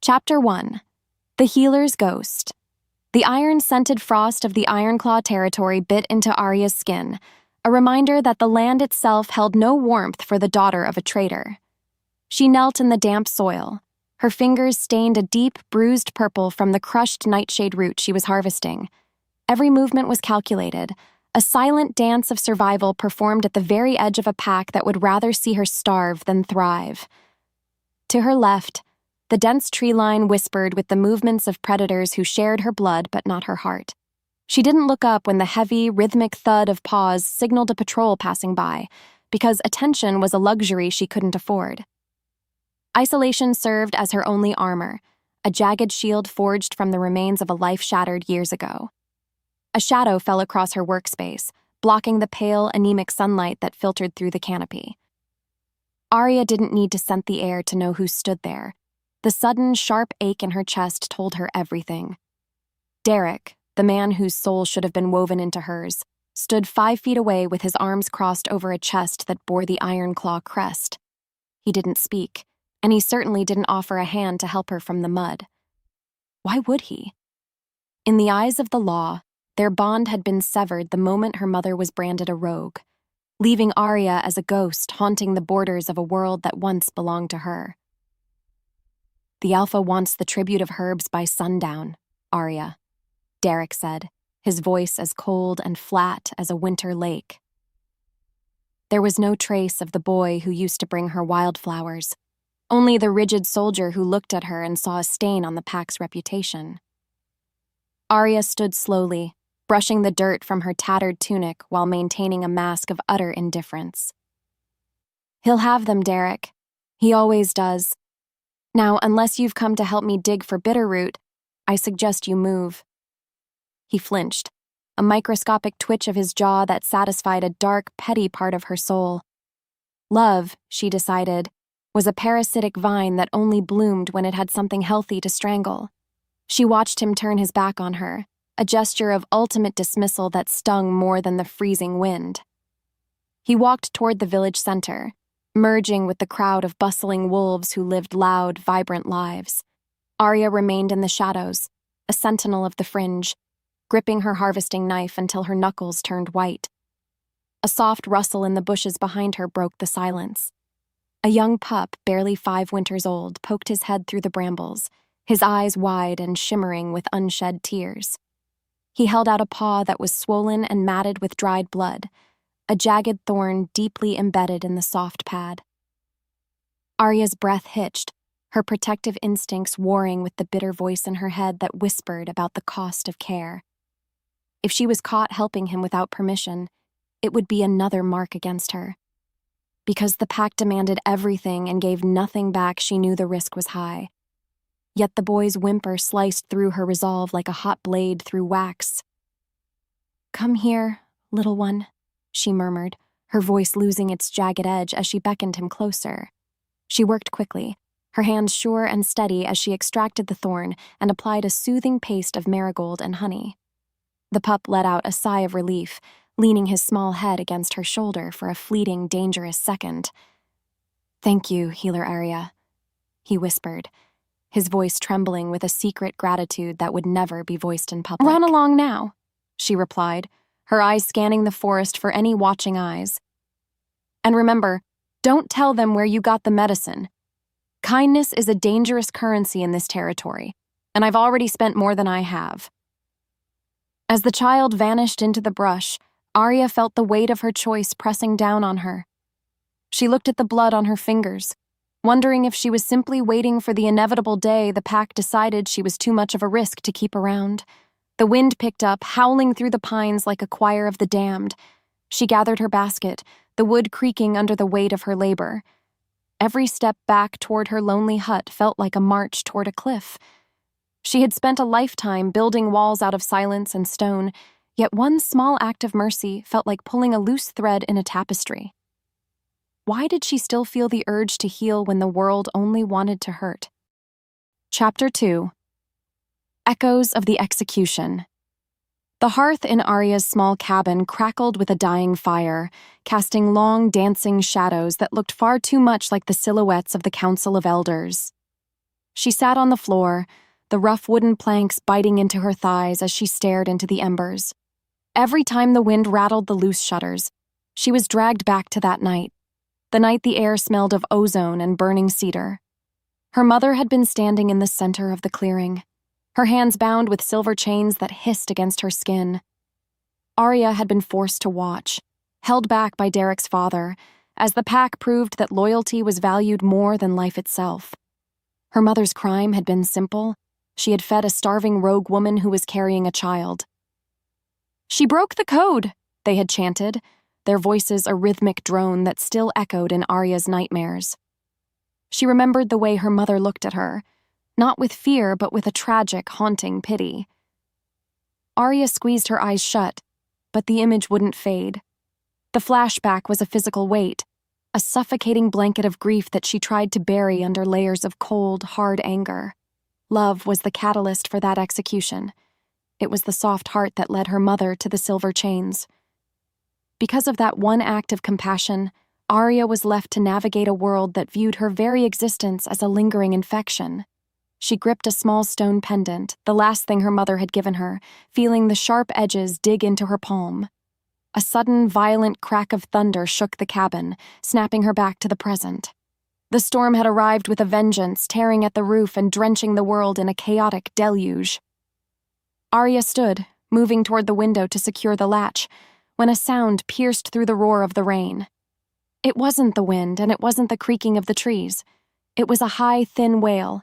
Chapter 1. The Healer's Ghost. The iron-scented frost of the Ironclaw territory bit into Aria's skin, a reminder that the land itself held no warmth for the daughter of a traitor. She knelt in the damp soil. Her fingers stained a deep, bruised purple from the crushed nightshade root she was harvesting. Every movement was calculated, a silent dance of survival performed at the very edge of a pack that would rather see her starve than thrive. To her left, the dense tree line whispered with the movements of predators who shared her blood but not her heart. She didn't look up when the heavy, rhythmic thud of paws signaled a patrol passing by, because attention was a luxury she couldn't afford. Isolation served as her only armor, a jagged shield forged from the remains of a life shattered years ago. A shadow fell across her workspace, blocking the pale, anemic sunlight that filtered through the canopy. Aria didn't need to scent the air to know who stood there. The sudden, sharp ache in her chest told her everything. Derek, the man whose soul should have been woven into hers, stood 5 feet away with his arms crossed over a chest that bore the Ironclaw crest. He didn't speak, and he certainly didn't offer a hand to help her from the mud. Why would he? In the eyes of the law, their bond had been severed the moment her mother was branded a rogue, leaving Aria as a ghost haunting the borders of a world that once belonged to her. "The Alpha wants the tribute of herbs by sundown, Aria," Derek said, his voice as cold and flat as a winter lake. There was no trace of the boy who used to bring her wildflowers, only the rigid soldier who looked at her and saw a stain on the pack's reputation. Aria stood slowly, brushing the dirt from her tattered tunic while maintaining a mask of utter indifference. "He'll have them, Derek. He always does. Now, unless you've come to help me dig for bitterroot, I suggest you move." He flinched, a microscopic twitch of his jaw that satisfied a dark, petty part of her soul. Love, she decided, was a parasitic vine that only bloomed when it had something healthy to strangle. She watched him turn his back on her, a gesture of ultimate dismissal that stung more than the freezing wind. He walked toward the village center, merging with the crowd of bustling wolves who lived loud, vibrant lives. Aria remained in the shadows, a sentinel of the fringe, gripping her harvesting knife until her knuckles turned white. A soft rustle in the bushes behind her broke the silence. A young pup, barely 5 winters old, poked his head through the brambles, his eyes wide and shimmering with unshed tears. He held out a paw that was swollen and matted with dried blood, a jagged thorn deeply embedded in the soft pad. Aria's breath hitched, her protective instincts warring with the bitter voice in her head that whispered about the cost of care. If she was caught helping him without permission, it would be another mark against her. Because the pack demanded everything and gave nothing back, she knew the risk was high. Yet the boy's whimper sliced through her resolve like a hot blade through wax. "Come here, little one," she murmured, her voice losing its jagged edge as she beckoned him closer. She worked quickly, her hands sure and steady as she extracted the thorn and applied a soothing paste of marigold and honey. The pup let out a sigh of relief, leaning his small head against her shoulder for a fleeting, dangerous second. "Thank you, Healer Aria," he whispered, his voice trembling with a secret gratitude that would never be voiced in public. "Run along now," she replied, her eyes scanning the forest for any watching eyes. "And remember, don't tell them where you got the medicine. Kindness is a dangerous currency in this territory, and I've already spent more than I have." As the child vanished into the brush, Aria felt the weight of her choice pressing down on her. She looked at the blood on her fingers, wondering if she was simply waiting for the inevitable day the pack decided she was too much of a risk to keep around. The wind picked up, howling through the pines like a choir of the damned. She gathered her basket, the wood creaking under the weight of her labor. Every step back toward her lonely hut felt like a march toward a cliff. She had spent a lifetime building walls out of silence and stone, yet one small act of mercy felt like pulling a loose thread in a tapestry. Why did she still feel the urge to heal when the world only wanted to hurt? Chapter 2. Echoes of the Execution. The hearth in Aria's small cabin crackled with a dying fire, casting long, dancing shadows that looked far too much like the silhouettes of the Council of Elders. She sat on the floor, the rough wooden planks biting into her thighs as she stared into the embers. Every time the wind rattled the loose shutters, she was dragged back to that night, the night the air smelled of ozone and burning cedar. Her mother had been standing in the center of the clearing, her hands bound with silver chains that hissed against her skin. Aria had been forced to watch, held back by Derek's father, as the pack proved that loyalty was valued more than life itself. Her mother's crime had been simple. She had fed a starving rogue woman who was carrying a child. "She broke the code," they had chanted, their voices a rhythmic drone that still echoed in Aria's nightmares. She remembered the way her mother looked at her, not with fear but with a tragic, haunting pity. Aria squeezed her eyes shut, but the image wouldn't fade. The flashback was a physical weight, a suffocating blanket of grief that she tried to bury under layers of cold, hard anger. Love was the catalyst for that execution. It was the soft heart that led her mother to the silver chains. Because of that one act of compassion, Aria was left to navigate a world that viewed her very existence as a lingering infection. She gripped a small stone pendant, the last thing her mother had given her, feeling the sharp edges dig into her palm. A sudden, violent crack of thunder shook the cabin, snapping her back to the present. The storm had arrived with a vengeance, tearing at the roof and drenching the world in a chaotic deluge. Aria stood, moving toward the window to secure the latch, when a sound pierced through the roar of the rain. It wasn't the wind, and it wasn't the creaking of the trees. It was a high, thin wail,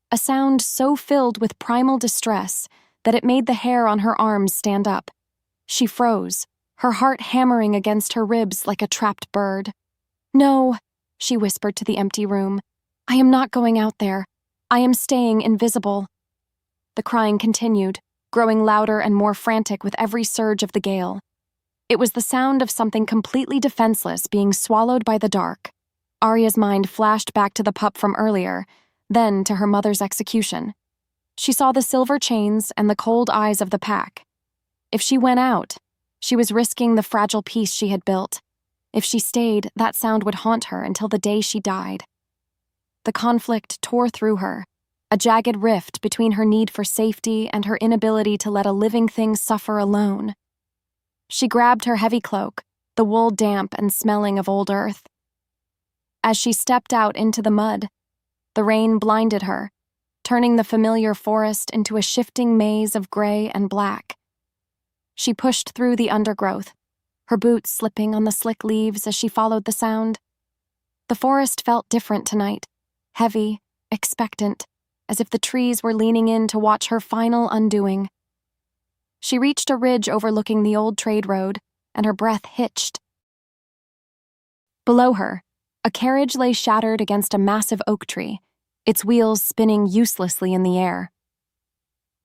a sound so filled with primal distress that it made the hair on her arms stand up. She froze, her heart hammering against her ribs like a trapped bird. "No," she whispered to the empty room. "I am not going out there. I am staying invisible." The crying continued, growing louder and more frantic with every surge of the gale. It was the sound of something completely defenseless being swallowed by the dark. Aria's mind flashed back to the pup from earlier, then to her mother's execution. She saw the silver chains and the cold eyes of the pack. If she went out, she was risking the fragile peace she had built. If she stayed, that sound would haunt her until the day she died. The conflict tore through her, a jagged rift between her need for safety and her inability to let a living thing suffer alone. She grabbed her heavy cloak, the wool damp and smelling of old earth. As she stepped out into the mud, the rain blinded her, turning the familiar forest into a shifting maze of gray and black. She pushed through the undergrowth, her boots slipping on the slick leaves as she followed the sound. The forest felt different tonight, heavy, expectant, as if the trees were leaning in to watch her final undoing. She reached a ridge overlooking the old trade road, and her breath hitched. Below her, a carriage lay shattered against a massive oak tree, its wheels spinning uselessly in the air.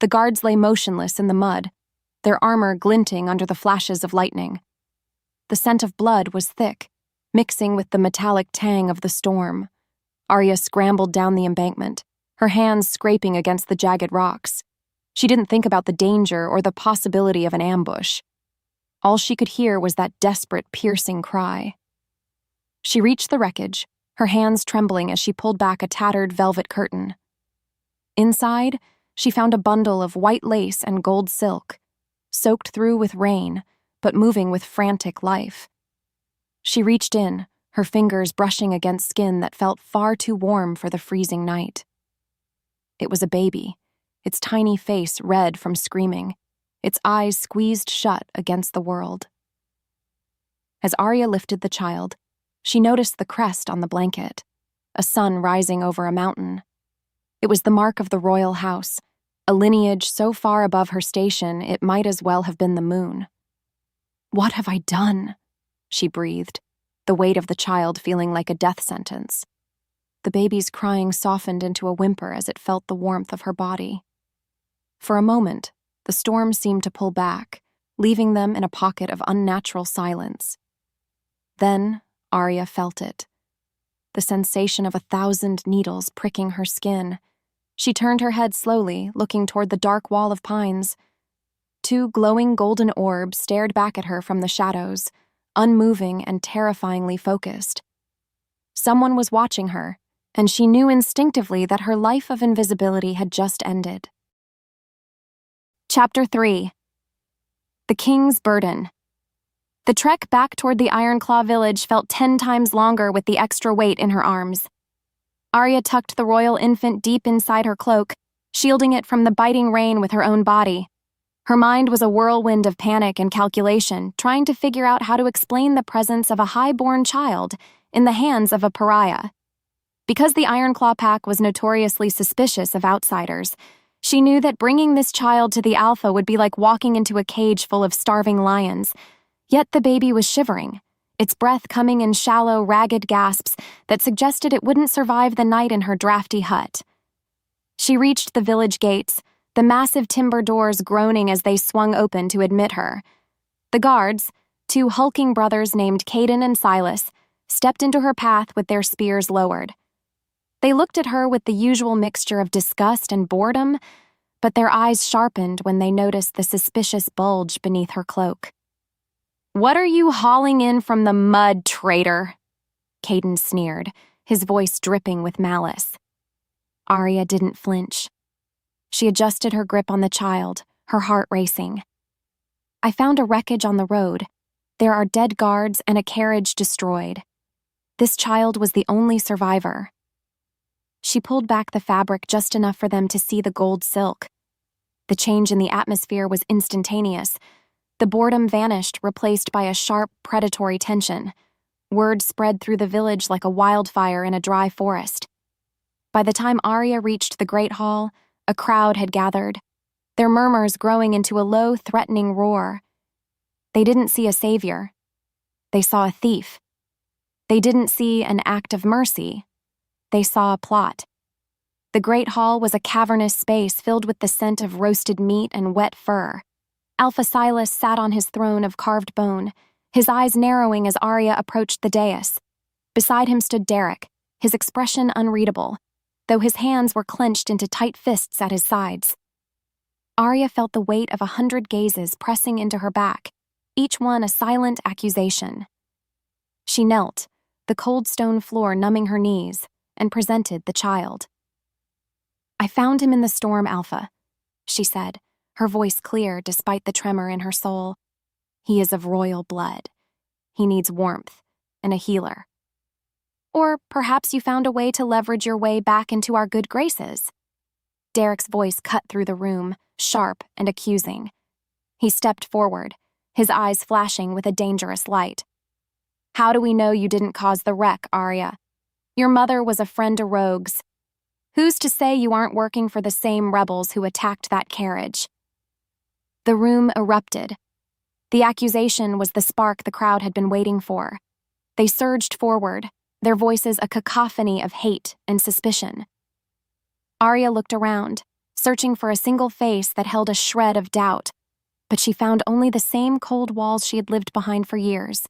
The guards lay motionless in the mud, their armor glinting under the flashes of lightning. The scent of blood was thick, mixing with the metallic tang of the storm. Aria scrambled down the embankment, her hands scraping against the jagged rocks. She didn't think about the danger or the possibility of an ambush. All she could hear was that desperate, piercing cry. She reached the wreckage, her hands trembling as she pulled back a tattered velvet curtain. Inside, she found a bundle of white lace and gold silk, soaked through with rain, but moving with frantic life. She reached in, her fingers brushing against skin that felt far too warm for the freezing night. It was a baby, its tiny face red from screaming, its eyes squeezed shut against the world. As Aria lifted the child, she noticed the crest on the blanket, a sun rising over a mountain. It was the mark of the royal house, a lineage so far above her station it might as well have been the moon. "What have I done?" she breathed, the weight of the child feeling like a death sentence. The baby's crying softened into a whimper as it felt the warmth of her body. For a moment, the storm seemed to pull back, leaving them in a pocket of unnatural silence. Then, Aria felt it. The sensation of 1,000 needles pricking her skin. She turned her head slowly, looking toward the dark wall of pines. 2 glowing golden orbs stared back at her from the shadows, unmoving and terrifyingly focused. Someone was watching her, and she knew instinctively that her life of invisibility had just ended. Chapter 3. The King's Burden. The trek back toward the Ironclaw village felt 10 times longer with the extra weight in her arms. Aria tucked the royal infant deep inside her cloak, shielding it from the biting rain with her own body. Her mind was a whirlwind of panic and calculation, trying to figure out how to explain the presence of a high-born child in the hands of a pariah. Because the Ironclaw pack was notoriously suspicious of outsiders, she knew that bringing this child to the Alpha would be like walking into a cage full of starving lions. Yet the baby was shivering, its breath coming in shallow, ragged gasps that suggested it wouldn't survive the night in her drafty hut. She reached the village gates, the massive timber doors groaning as they swung open to admit her. The guards, 2 hulking brothers named Caden and Silas, stepped into her path with their spears lowered. They looked at her with the usual mixture of disgust and boredom, but their eyes sharpened when they noticed the suspicious bulge beneath her cloak. "What are you hauling in from the mud, traitor?" Caden sneered, his voice dripping with malice. Aria didn't flinch. She adjusted her grip on the child, her heart racing. "I found a wreckage on the road. There are dead guards and a carriage destroyed. This child was the only survivor." She pulled back the fabric just enough for them to see the gold silk. The change in the atmosphere was instantaneous. The boredom vanished, replaced by a sharp, predatory tension. Word spread through the village like a wildfire in a dry forest. By the time Aria reached the Great Hall, a crowd had gathered, their murmurs growing into a low, threatening roar. They didn't see a savior. They saw a thief. They didn't see an act of mercy. They saw a plot. The Great Hall was a cavernous space filled with the scent of roasted meat and wet fur. Alpha Silas sat on his throne of carved bone, his eyes narrowing as Aria approached the dais. Beside him stood Derek, his expression unreadable, though his hands were clenched into tight fists at his sides. Aria felt the weight of 100 gazes pressing into her back, each one a silent accusation. She knelt, the cold stone floor numbing her knees, and presented the child. "I found him in the storm, Alpha," she said, her voice clear despite the tremor in her soul. "He is of royal blood. He needs warmth and a healer. Or perhaps you found a way to leverage your way back into our good graces." Derek's voice cut through the room, sharp and accusing. He stepped forward, his eyes flashing with a dangerous light. "How do we know you didn't cause the wreck, Aria? Your mother was a friend to rogues. Who's to say you aren't working for the same rebels who attacked that carriage?" The room erupted. The accusation was the spark the crowd had been waiting for. They surged forward, their voices a cacophony of hate and suspicion. Aria looked around, searching for a single face that held a shred of doubt, but she found only the same cold walls she had lived behind for years.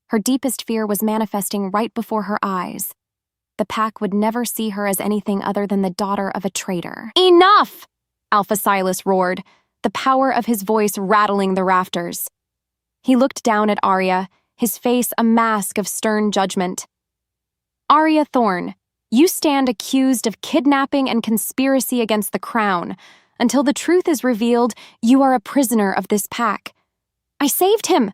Her deepest fear was manifesting right before her eyes. The pack would never see her as anything other than the daughter of a traitor. "Enough!" Alpha Silas roared, the power of his voice rattling the rafters. He looked down at Aria, his face a mask of stern judgment. "Aria Thorne, you stand accused of kidnapping and conspiracy against the crown. Until the truth is revealed, you are a prisoner of this pack." "I saved him!"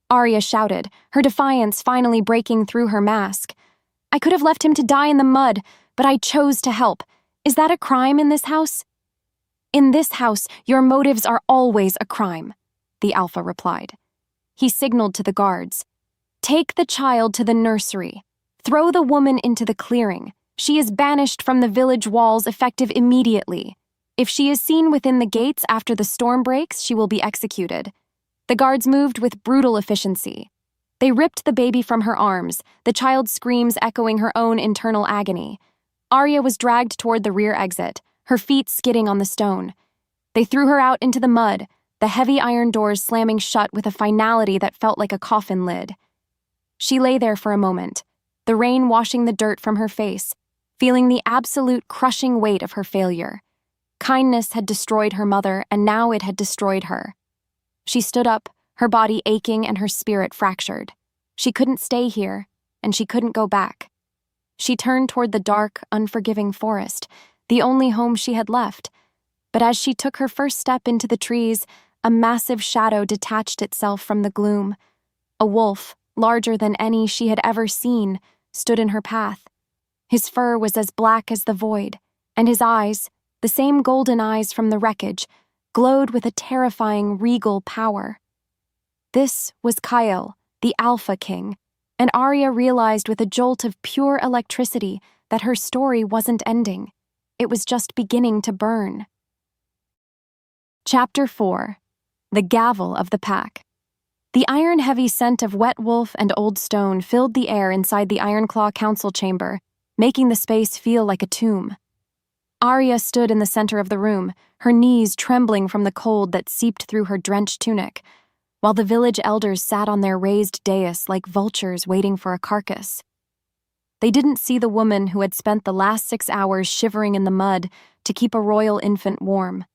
Aria shouted, her defiance finally breaking through her mask. "I could have left him to die in the mud, but I chose to help. Is that a crime in this house?" "In this house, your motives are always a crime," the Alpha replied. He signaled to the guards. "Take the child to the nursery. Throw the woman into the clearing. She is banished from the village walls effective immediately. If she is seen within the gates after the storm breaks, she will be executed." The guards moved with brutal efficiency. They ripped the baby from her arms, the child's screams echoing her own internal agony. Aria was dragged toward the rear exit, her feet skidding on the stone. They threw her out into the mud, the heavy iron doors slamming shut with a finality that felt like a coffin lid. She lay there for a moment, the rain washing the dirt from her face, feeling the absolute crushing weight of her failure. Kindness had destroyed her mother, and now it had destroyed her. She stood up, her body aching and her spirit fractured. She couldn't stay here, and she couldn't go back. She turned toward the dark, unforgiving forest, the only home she had left. But as she took her first step into the trees, a massive shadow detached itself from the gloom. A wolf, larger than any she had ever seen, stood in her path. His fur was as black as the void, and his eyes, the same golden eyes from the wreckage, glowed with a terrifying, regal power. This was Kyle, the Alpha King, and Aria realized with a jolt of pure electricity that her story wasn't ending. It was just beginning to burn. Chapter 4. The Gavel of the Pack. The iron-heavy scent of wet wolf and old stone filled the air inside the Ironclaw council chamber, making the space feel like a tomb. Aria stood in the center of the room, her knees trembling from the cold that seeped through her drenched tunic, while the village elders sat on their raised dais like vultures waiting for a carcass. They didn't see the woman who had spent the last 6 hours shivering in the mud to keep a royal infant warm.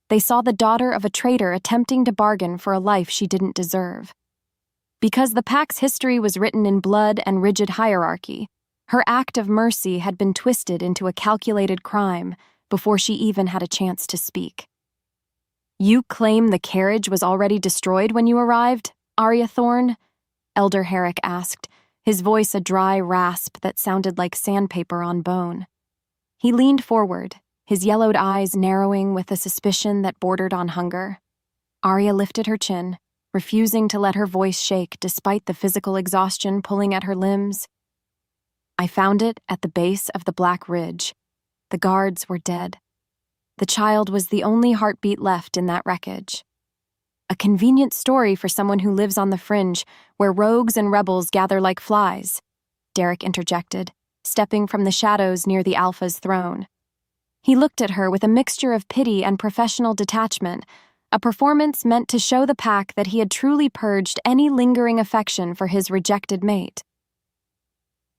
They saw the daughter of a traitor attempting to bargain for a life she didn't deserve. Because the pack's history was written in blood and rigid hierarchy, her act of mercy had been twisted into a calculated crime before she even had a chance to speak. "You claim the carriage was already destroyed when you arrived, Aria Thorne?" Elder Herrick asked, his voice a dry rasp that sounded like sandpaper on bone. He leaned forward, his yellowed eyes narrowing with a suspicion that bordered on hunger. Aria lifted her chin, refusing to let her voice shake despite the physical exhaustion pulling at her limbs. "I found it at the base of the Black Ridge. The guards were dead. The child was the only heartbeat left in that wreckage." "A convenient story for someone who lives on the fringe, where rogues and rebels gather like flies," Derek interjected, stepping from the shadows near the Alpha's throne. He looked at her with a mixture of pity and professional detachment, a performance meant to show the pack that he had truly purged any lingering affection for his rejected mate.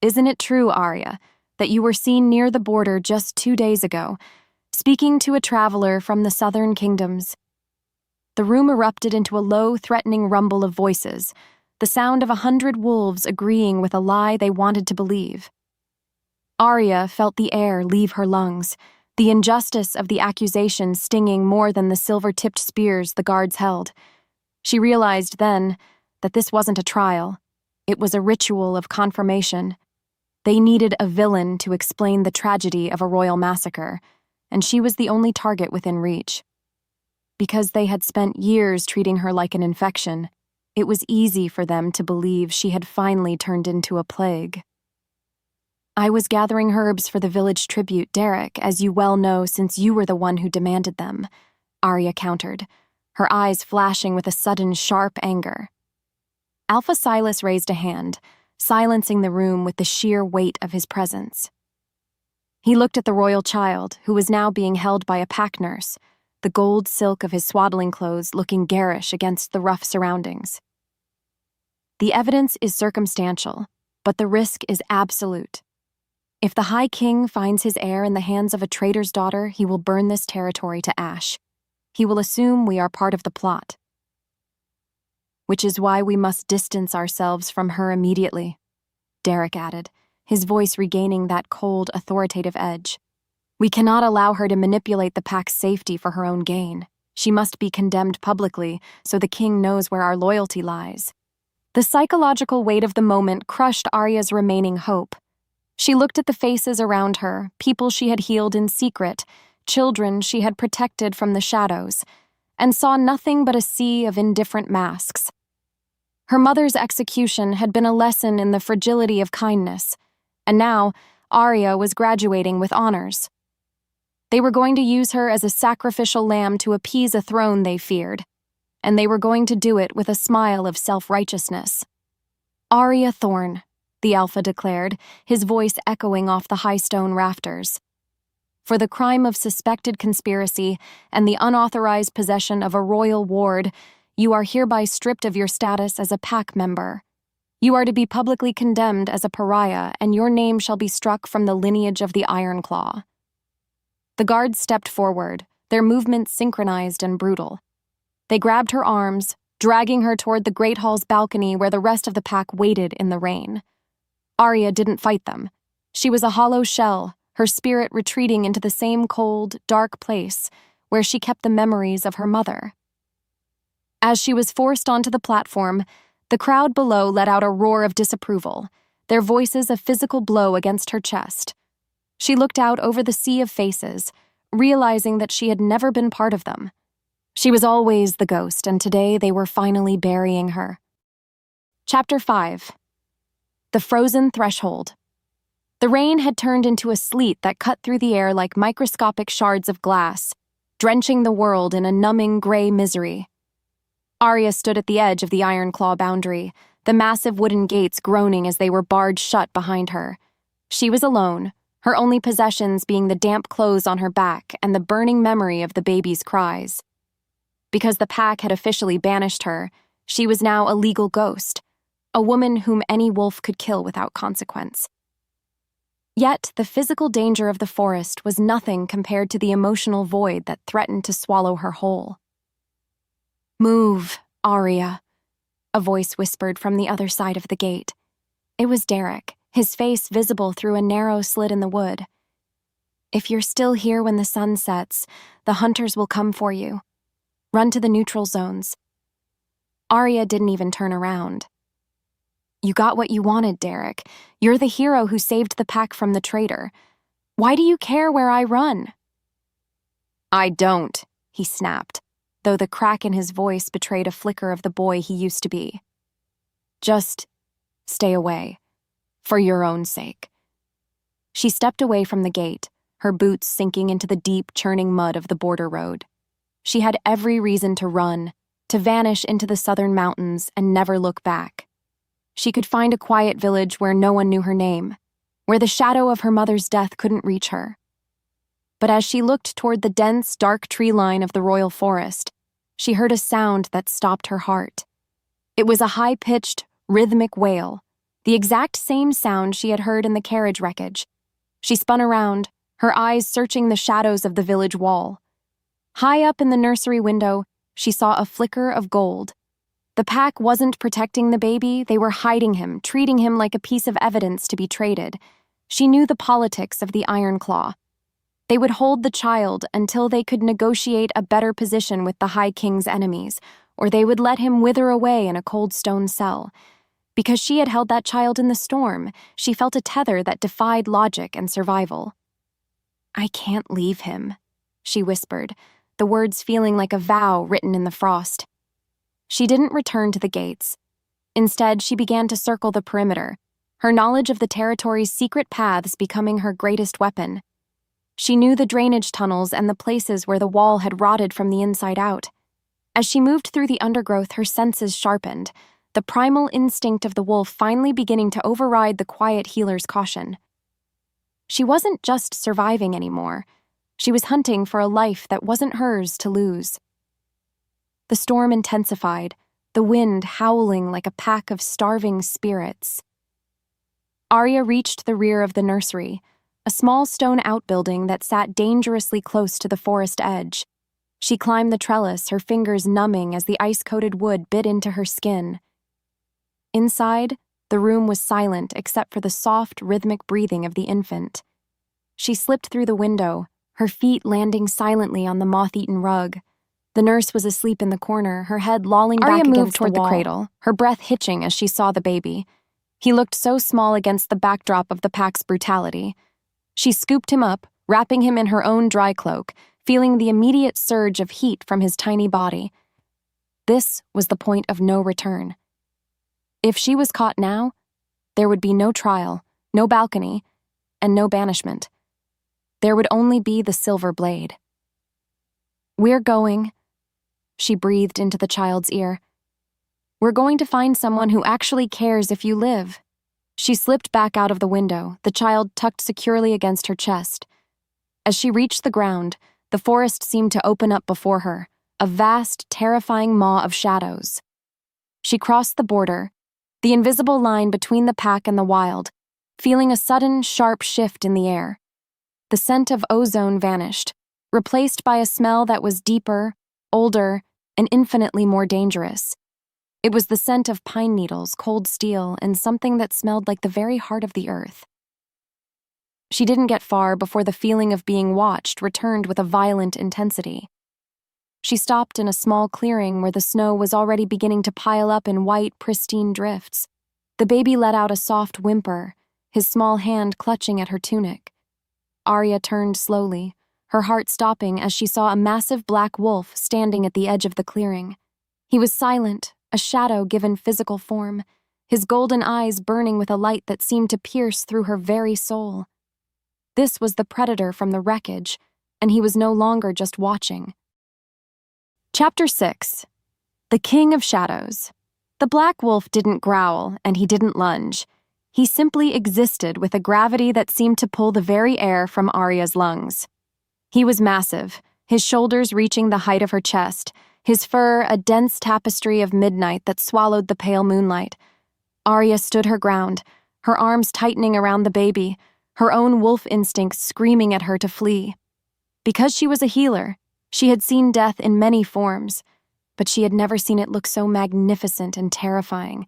"Isn't it true, Aria, that you were seen near the border just 2 days ago, speaking to a traveler from the southern kingdoms?" The room erupted into a low, threatening rumble of voices, the sound of 100 wolves agreeing with a lie they wanted to believe. Aria felt the air leave her lungs, the injustice of the accusation stinging more than the silver-tipped spears the guards held. She realized then that this wasn't a trial. It was a ritual of confirmation. They needed a villain to explain the tragedy of a royal massacre, and she was the only target within reach. Because they had spent years treating her like an infection, it was easy for them to believe she had finally turned into a plague. "I was gathering herbs for the village tribute, Derek, as you well know since you were the one who demanded them," Aria countered, her eyes flashing with a sudden sharp anger. Alpha Silas raised a hand, silencing the room with the sheer weight of his presence. He looked at the royal child, who was now being held by a pack nurse, the gold silk of his swaddling clothes looking garish against the rough surroundings. "The evidence is circumstantial, but the risk is absolute. If the High King finds his heir in the hands of a traitor's daughter, he will burn this territory to ash. He will assume we are part of the plot. Which is why we must distance ourselves from her immediately," Derek added, his voice regaining that cold, authoritative edge. "We cannot allow her to manipulate the pack's safety for her own gain. She must be condemned publicly so the king knows where our loyalty lies." The psychological weight of the moment crushed Aria's remaining hope. She looked at the faces around her, people she had healed in secret, children she had protected from the shadows, and saw nothing but a sea of indifferent masks. Her mother's execution had been a lesson in the fragility of kindness, and now Aria was graduating with honors. They were going to use her as a sacrificial lamb to appease a throne they feared, and they were going to do it with a smile of self-righteousness. "Aria Thorne," the Alpha declared, his voice echoing off the high stone rafters. "For the crime of suspected conspiracy and the unauthorized possession of a royal ward, you are hereby stripped of your status as a pack member. You are to be publicly condemned as a pariah, and your name shall be struck from the lineage of the Ironclaw." The guards stepped forward, their movements synchronized and brutal. They grabbed her arms, dragging her toward the Great Hall's balcony where the rest of the pack waited in the rain. Aria didn't fight them. She was a hollow shell, her spirit retreating into the same cold, dark place where she kept the memories of her mother. As she was forced onto the platform, the crowd below let out a roar of disapproval, their voices a physical blow against her chest. She looked out over the sea of faces, realizing that she had never been part of them. She was always the ghost, and today they were finally burying her. Chapter 5. The Frozen Threshold. The rain had turned into a sleet that cut through the air like microscopic shards of glass, drenching the world in a numbing gray misery. Aria stood at the edge of the Ironclaw boundary, the massive wooden gates groaning as they were barred shut behind her. She was alone, her only possessions being the damp clothes on her back and the burning memory of the baby's cries. Because the pack had officially banished her, she was now a legal ghost, a woman whom any wolf could kill without consequence. Yet the physical danger of the forest was nothing compared to the emotional void that threatened to swallow her whole. "Move, Aria," a voice whispered from the other side of the gate. It was Derek, his face visible through a narrow slit in the wood. "If you're still here when the sun sets, the hunters will come for you. Run to the neutral zones." Aria didn't even turn around. "You got what you wanted, Derek. You're the hero who saved the pack from the traitor. Why do you care where I run?" "I don't," he snapped, though the crack in his voice betrayed a flicker of the boy he used to be. "Just stay away, for your own sake." She stepped away from the gate, her boots sinking into the deep, churning mud of the border road. She had every reason to run, to vanish into the southern mountains and never look back. She could find a quiet village where no one knew her name, where the shadow of her mother's death couldn't reach her. But as she looked toward the dense, dark tree line of the royal forest, she heard a sound that stopped her heart. It was a high-pitched, rhythmic wail, the exact same sound she had heard in the carriage wreckage. She spun around, her eyes searching the shadows of the village wall. High up in the nursery window, she saw a flicker of gold. The pack wasn't protecting the baby, they were hiding him, treating him like a piece of evidence to be traded. She knew the politics of the Ironclaw. They would hold the child until they could negotiate a better position with the High King's enemies, or they would let him wither away in a cold stone cell. Because she had held that child in the storm, she felt a tether that defied logic and survival. "I can't leave him," she whispered, the words feeling like a vow written in the frost. She didn't return to the gates. Instead, she began to circle the perimeter, her knowledge of the territory's secret paths becoming her greatest weapon. She knew the drainage tunnels and the places where the wall had rotted from the inside out. As she moved through the undergrowth, her senses sharpened, the primal instinct of the wolf finally beginning to override the quiet healer's caution. She wasn't just surviving anymore. She was hunting for a life that wasn't hers to lose. The storm intensified, the wind howling like a pack of starving spirits. Aria reached the rear of the nursery, a small stone outbuilding that sat dangerously close to the forest edge. She climbed the trellis, her fingers numbing as the ice-coated wood bit into her skin. Inside, the room was silent except for the soft, rhythmic breathing of the infant. She slipped through the window, her feet landing silently on the moth-eaten rug. The nurse was asleep in the corner, her head lolling back against the wall. Aria moved toward the cradle, her breath hitching as she saw the baby. He looked so small against the backdrop of the pack's brutality. She scooped him up, wrapping him in her own dry cloak, feeling the immediate surge of heat from his tiny body. This was the point of no return. If she was caught now, there would be no trial, no balcony, and no banishment. There would only be the silver blade. "We're going," she breathed into the child's ear. "We're going to find someone who actually cares if you live." She slipped back out of the window, the child tucked securely against her chest. As she reached the ground, the forest seemed to open up before her, a vast, terrifying maw of shadows. She crossed the border, the invisible line between the pack and the wild, feeling a sudden, sharp shift in the air. The scent of ozone vanished, replaced by a smell that was deeper, older, and infinitely more dangerous. It was the scent of pine needles, cold steel, and something that smelled like the very heart of the earth. She didn't get far before the feeling of being watched returned with a violent intensity. She stopped in a small clearing where the snow was already beginning to pile up in white, pristine drifts. The baby let out a soft whimper, his small hand clutching at her tunic. Aria turned slowly, her heart stopping as she saw a massive black wolf standing at the edge of the clearing. He was silent, a shadow given physical form, his golden eyes burning with a light that seemed to pierce through her very soul. This was the predator from the wreckage, and he was no longer just watching. Chapter 6. The King of Shadows. The black wolf didn't growl, and he didn't lunge. He simply existed with a gravity that seemed to pull the very air from Aria's lungs. He was massive, his shoulders reaching the height of her chest, his fur a dense tapestry of midnight that swallowed the pale moonlight. Aria stood her ground, her arms tightening around the baby, her own wolf instincts screaming at her to flee. Because she was a healer, she had seen death in many forms, but she had never seen it look so magnificent and terrifying.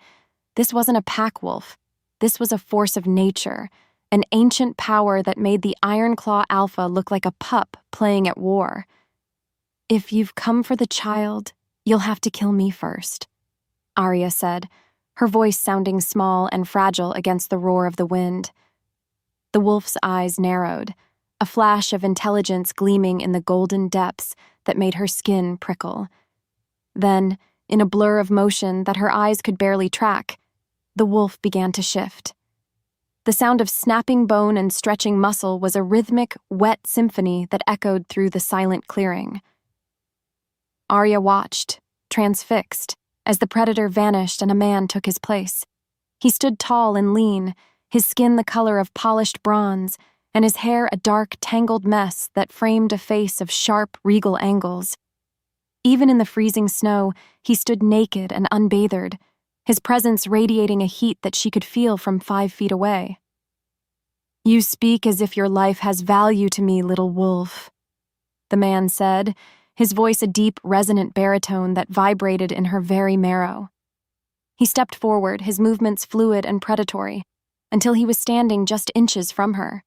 This wasn't a pack wolf. This was a force of nature, an ancient power that made the Ironclaw Alpha look like a pup playing at war. "If you've come for the child, you'll have to kill me first," Aria said, her voice sounding small and fragile against the roar of the wind. The wolf's eyes narrowed, a flash of intelligence gleaming in the golden depths that made her skin prickle. Then, in a blur of motion that her eyes could barely track, the wolf began to shift. The sound of snapping bone and stretching muscle was a rhythmic, wet symphony that echoed through the silent clearing. Aria watched, transfixed, as the predator vanished and a man took his place. He stood tall and lean, his skin the color of polished bronze, and his hair a dark, tangled mess that framed a face of sharp, regal angles. Even in the freezing snow, he stood naked and unbathed, his presence radiating a heat that she could feel from 5 feet away. "You speak as if your life has value to me, little wolf," the man said, his voice a deep, resonant baritone that vibrated in her very marrow. He stepped forward, his movements fluid and predatory, until he was standing just inches from her.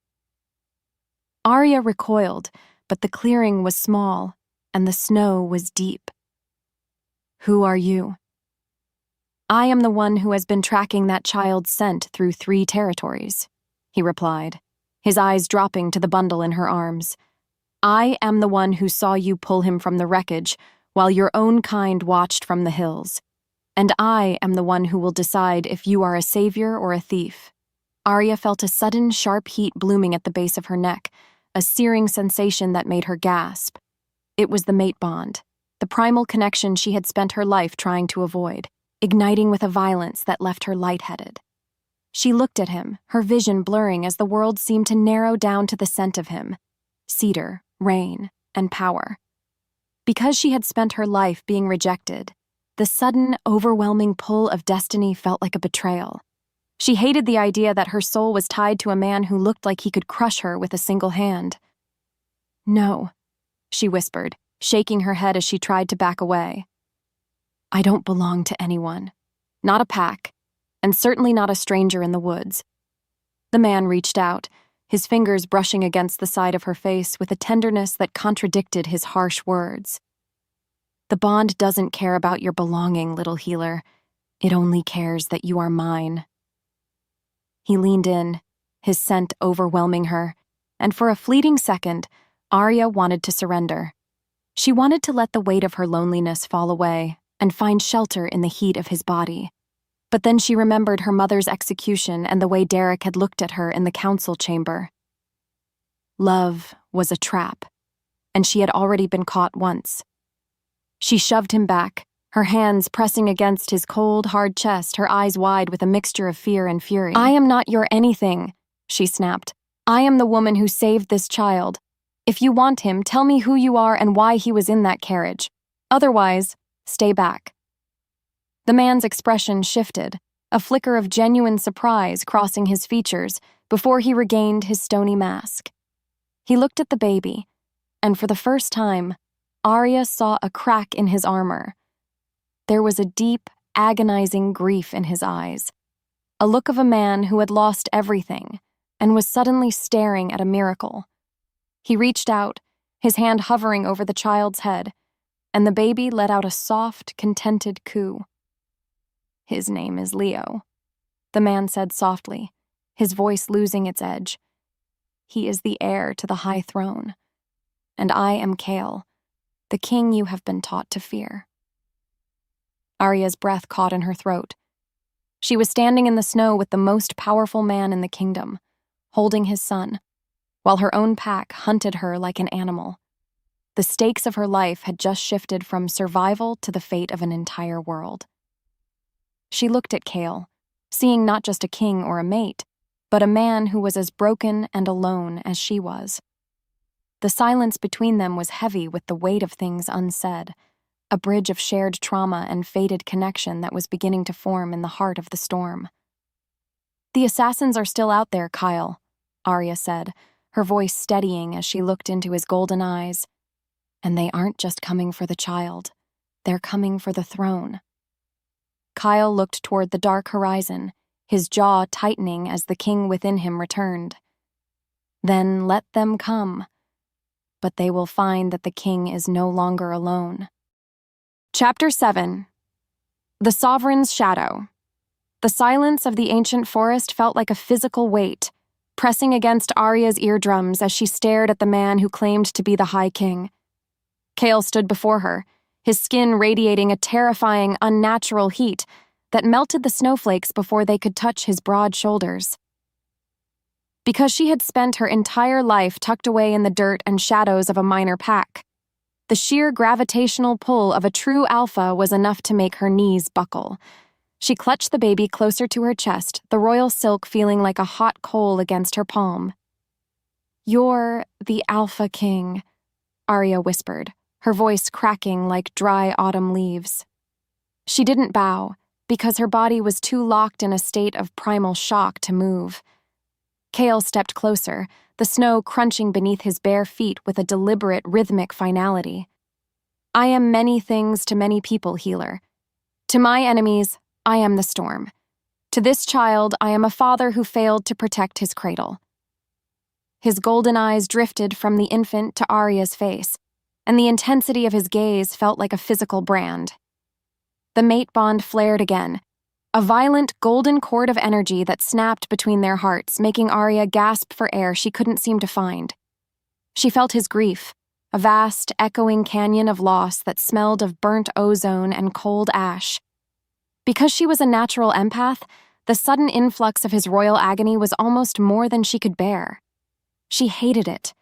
Aria recoiled, but the clearing was small, and the snow was deep. "Who are you?" "I am the one who has been tracking that child's scent through 3 territories," he replied, his eyes dropping to the bundle in her arms. "I am the one who saw you pull him from the wreckage while your own kind watched from the hills. And I am the one who will decide if you are a savior or a thief." Aria felt a sudden, sharp heat blooming at the base of her neck, a searing sensation that made her gasp. It was the mate bond, the primal connection she had spent her life trying to avoid, igniting with a violence that left her lightheaded. She looked at him, her vision blurring as the world seemed to narrow down to the scent of him: cedar, rain, and power. Because she had spent her life being rejected, the sudden, overwhelming pull of destiny felt like a betrayal. She hated the idea that her soul was tied to a man who looked like he could crush her with a single hand. "No," she whispered, shaking her head as she tried to back away. "I don't belong to anyone. Not a pack, and certainly not a stranger in the woods." The man reached out, his fingers brushing against the side of her face with a tenderness that contradicted his harsh words. "The bond doesn't care about your belonging, little healer. It only cares that you are mine." He leaned in, his scent overwhelming her, and for a fleeting second, Aria wanted to surrender. She wanted to let the weight of her loneliness fall away and find shelter in the heat of his body. But then she remembered her mother's execution and the way Derek had looked at her in the council chamber. Love was a trap, and she had already been caught once. She shoved him back, her hands pressing against his cold, hard chest, her eyes wide with a mixture of fear and fury. "I am not your anything," she snapped. "I am the woman who saved this child. If you want him, tell me who you are and why he was in that carriage. Otherwise, stay back." The man's expression shifted, a flicker of genuine surprise crossing his features before he regained his stony mask. He looked at the baby, and for the first time, Aria saw a crack in his armor. There was a deep, agonizing grief in his eyes, a look of a man who had lost everything and was suddenly staring at a miracle. He reached out, his hand hovering over the child's head, and the baby let out a soft, contented coo. "His name is Leo," the man said softly, his voice losing its edge. "He is the heir to the high throne, and I am Kale, the king you have been taught to fear." Aria's breath caught in her throat. She was standing in the snow with the most powerful man in the kingdom, holding his son, while her own pack hunted her like an animal. The stakes of her life had just shifted from survival to the fate of an entire world. She looked at Kale, seeing not just a king or a mate, but a man who was as broken and alone as she was. The silence between them was heavy with the weight of things unsaid, a bridge of shared trauma and fated connection that was beginning to form in the heart of the storm. "The assassins are still out there, Kyle," Aria said, her voice steadying as she looked into his golden eyes. "And they aren't just coming for the child. They're coming for the throne." Kyle looked toward the dark horizon, his jaw tightening as the king within him returned. "Then let them come. But they will find that the king is no longer alone." Chapter 7. The Sovereign's Shadow. The silence of the ancient forest felt like a physical weight, pressing against Aria's eardrums as she stared at the man who claimed to be the High King. Kale stood before her, his skin radiating a terrifying, unnatural heat that melted the snowflakes before they could touch his broad shoulders. Because she had spent her entire life tucked away in the dirt and shadows of a minor pack, the sheer gravitational pull of a true alpha was enough to make her knees buckle. She clutched the baby closer to her chest, the royal silk feeling like a hot coal against her palm. "You're the Alpha King," Aria whispered, her voice cracking like dry autumn leaves. She didn't bow, because her body was too locked in a state of primal shock to move. Kale stepped closer, the snow crunching beneath his bare feet with a deliberate, rhythmic finality. "I am many things to many people, healer. To my enemies, I am the storm. To this child, I am a father who failed to protect his cradle." His golden eyes drifted from the infant to Aria's face, and the intensity of his gaze felt like a physical brand. The mate bond flared again, a violent golden cord of energy that snapped between their hearts, making Aria gasp for air she couldn't seem to find. She felt his grief, a vast, echoing canyon of loss that smelled of burnt ozone and cold ash. Because she was a natural empath, the sudden influx of his royal agony was almost more than she could bear. She hated it.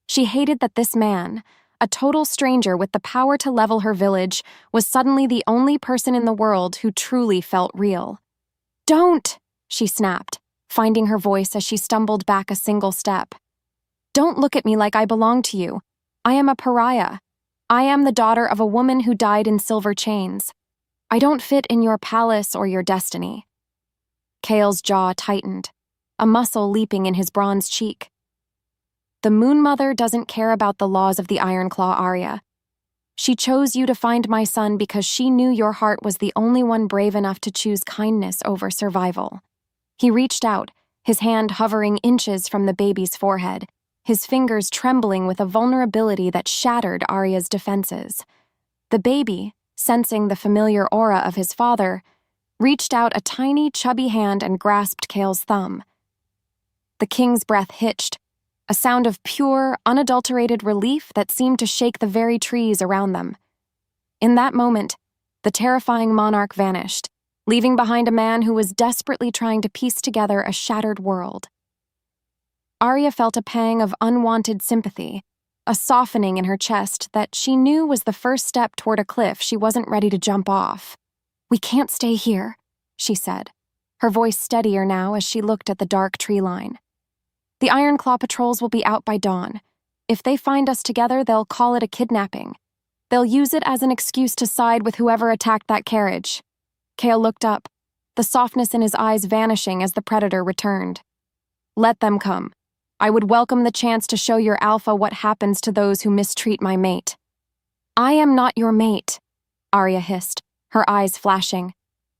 She hated that this man, a total stranger with the power to level her village, was suddenly the only person in the world who truly felt real. "Don't!" she snapped, finding her voice as she stumbled back a single step. "Don't look at me like I belong to you. I am a pariah. I am the daughter of a woman who died in silver chains. I don't fit in your palace or your destiny." Kale's jaw tightened, a muscle leaping in his bronze cheek. "The Moon Mother doesn't care about the laws of the Ironclaw, Aria. She chose you to find my son because she knew your heart was the only one brave enough to choose kindness over survival." He reached out, his hand hovering inches from the baby's forehead, his fingers trembling with a vulnerability that shattered Aria's defenses. The baby, sensing the familiar aura of his father, reached out a tiny, chubby hand and grasped Kale's thumb. The king's breath hitched, a sound of pure, unadulterated relief that seemed to shake the very trees around them. In that moment, the terrifying monarch vanished, leaving behind a man who was desperately trying to piece together a shattered world. Aria felt a pang of unwanted sympathy, a softening in her chest that she knew was the first step toward a cliff she wasn't ready to jump off. "We can't stay here," she said, her voice steadier now as she looked at the dark tree line. "The Ironclaw patrols will be out by dawn. If they find us together, they'll call it a kidnapping. They'll use it as an excuse to side with whoever attacked that carriage." Kale looked up, the softness in his eyes vanishing as the predator returned. "Let them come. I would welcome the chance to show your alpha what happens to those who mistreat my mate." "I am not your mate," Aria hissed, her eyes flashing.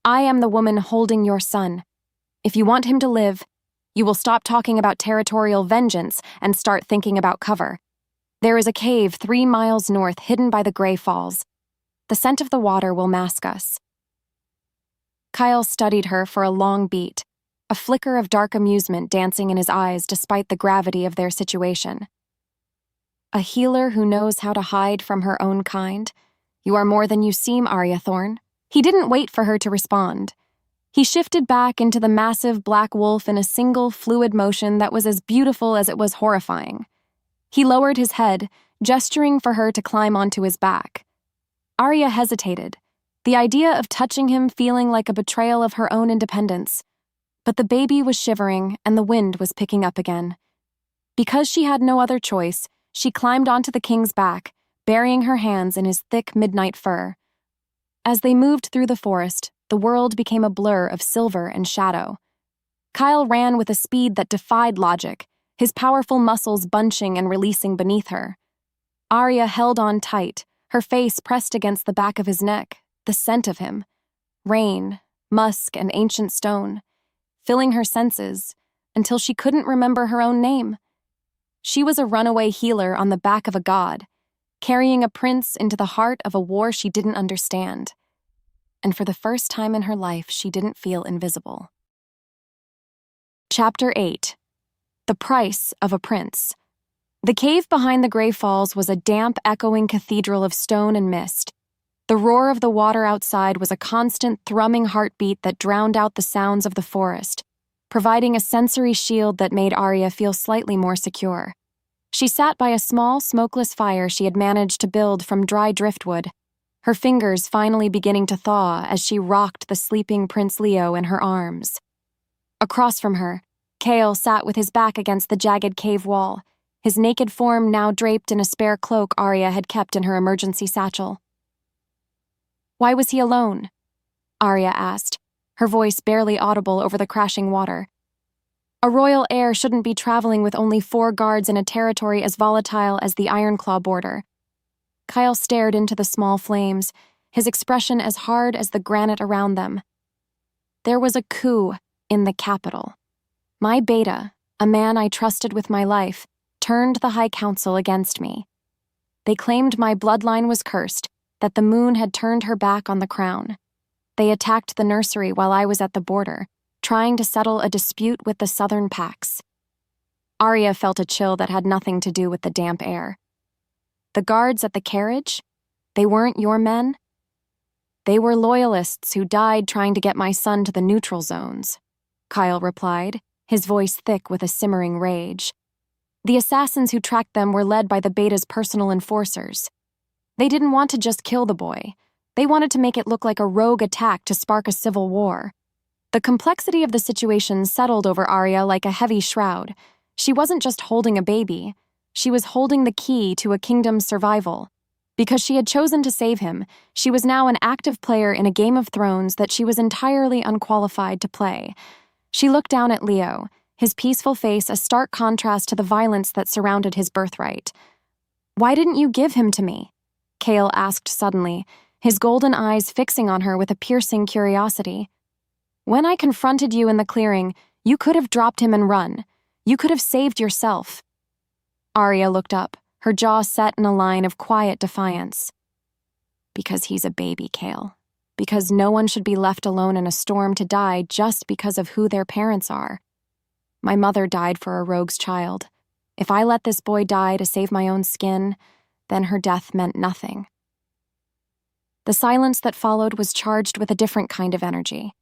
"I am the woman holding your son. If you want him to live, You will stop talking about territorial vengeance and start thinking about cover. There is a cave 3 miles north hidden by the Grey Falls. The scent of the water will mask us." Kyle studied her for a long beat, a flicker of dark amusement dancing in his eyes despite the gravity of their situation. "A healer who knows how to hide from her own kind? You are more than you seem, Aria Thorne." He didn't wait for her to respond. He shifted back into the massive black wolf in a single fluid motion that was as beautiful as it was horrifying. He lowered his head, gesturing for her to climb onto his back. Aria hesitated, the idea of touching him feeling like a betrayal of her own independence. But the baby was shivering and the wind was picking up again. Because she had no other choice, she climbed onto the king's back, burying her hands in his thick midnight fur. As they moved through the forest, the world became a blur of silver and shadow. Kyle ran with a speed that defied logic, his powerful muscles bunching and releasing beneath her. Aria held on tight, her face pressed against the back of his neck, the scent of him. Rain, musk, and ancient stone, filling her senses until she couldn't remember her own name. She was a runaway healer on the back of a god, carrying a prince into the heart of a war she didn't understand. And for the first time in her life, she didn't feel invisible. Chapter 8. The Price of a Prince. The cave behind the Grey Falls was a damp, echoing cathedral of stone and mist. The roar of the water outside was a constant, thrumming heartbeat that drowned out the sounds of the forest, providing a sensory shield that made Aria feel slightly more secure. She sat by a small, smokeless fire she had managed to build from dry driftwood, her fingers finally beginning to thaw as she rocked the sleeping Prince Leo in her arms. Across from her, Kale sat with his back against the jagged cave wall, his naked form now draped in a spare cloak Aria had kept in her emergency satchel. "Why was he alone?" Aria asked, her voice barely audible over the crashing water. A royal heir shouldn't be traveling with only 4 guards in a territory as volatile as the Ironclaw border. Kyle stared into the small flames, his expression as hard as the granite around them. There was a coup in the capital. My beta, a man I trusted with my life, turned the High Council against me. They claimed my bloodline was cursed, that the moon had turned her back on the crown. They attacked the nursery while I was at the border, trying to settle a dispute with the southern Pax. Aria felt a chill that had nothing to do with the damp air. The guards at the carriage? They weren't your men? They were loyalists who died trying to get my son to the neutral zones, Kyle replied, his voice thick with a simmering rage. The assassins who tracked them were led by the beta's personal enforcers. They didn't want to just kill the boy. They wanted to make it look like a rogue attack to spark a civil war. The complexity of the situation settled over Aria like a heavy shroud. She wasn't just holding a baby. She was holding the key to a kingdom's survival. Because she had chosen to save him, she was now an active player in a Game of Thrones that she was entirely unqualified to play. She looked down at Leo, his peaceful face a stark contrast to the violence that surrounded his birthright. "Why didn't you give him to me?" Kale asked suddenly, his golden eyes fixing on her with a piercing curiosity. "When I confronted you in the clearing, you could have dropped him and run. You could have saved yourself." Aria looked up, her jaw set in a line of quiet defiance. "Because he's a baby, Kale. Because no one should be left alone in a storm to die just because of who their parents are. My mother died for a rogue's child. If I let this boy die to save my own skin, then her death meant nothing." The silence that followed was charged with a different kind of energy.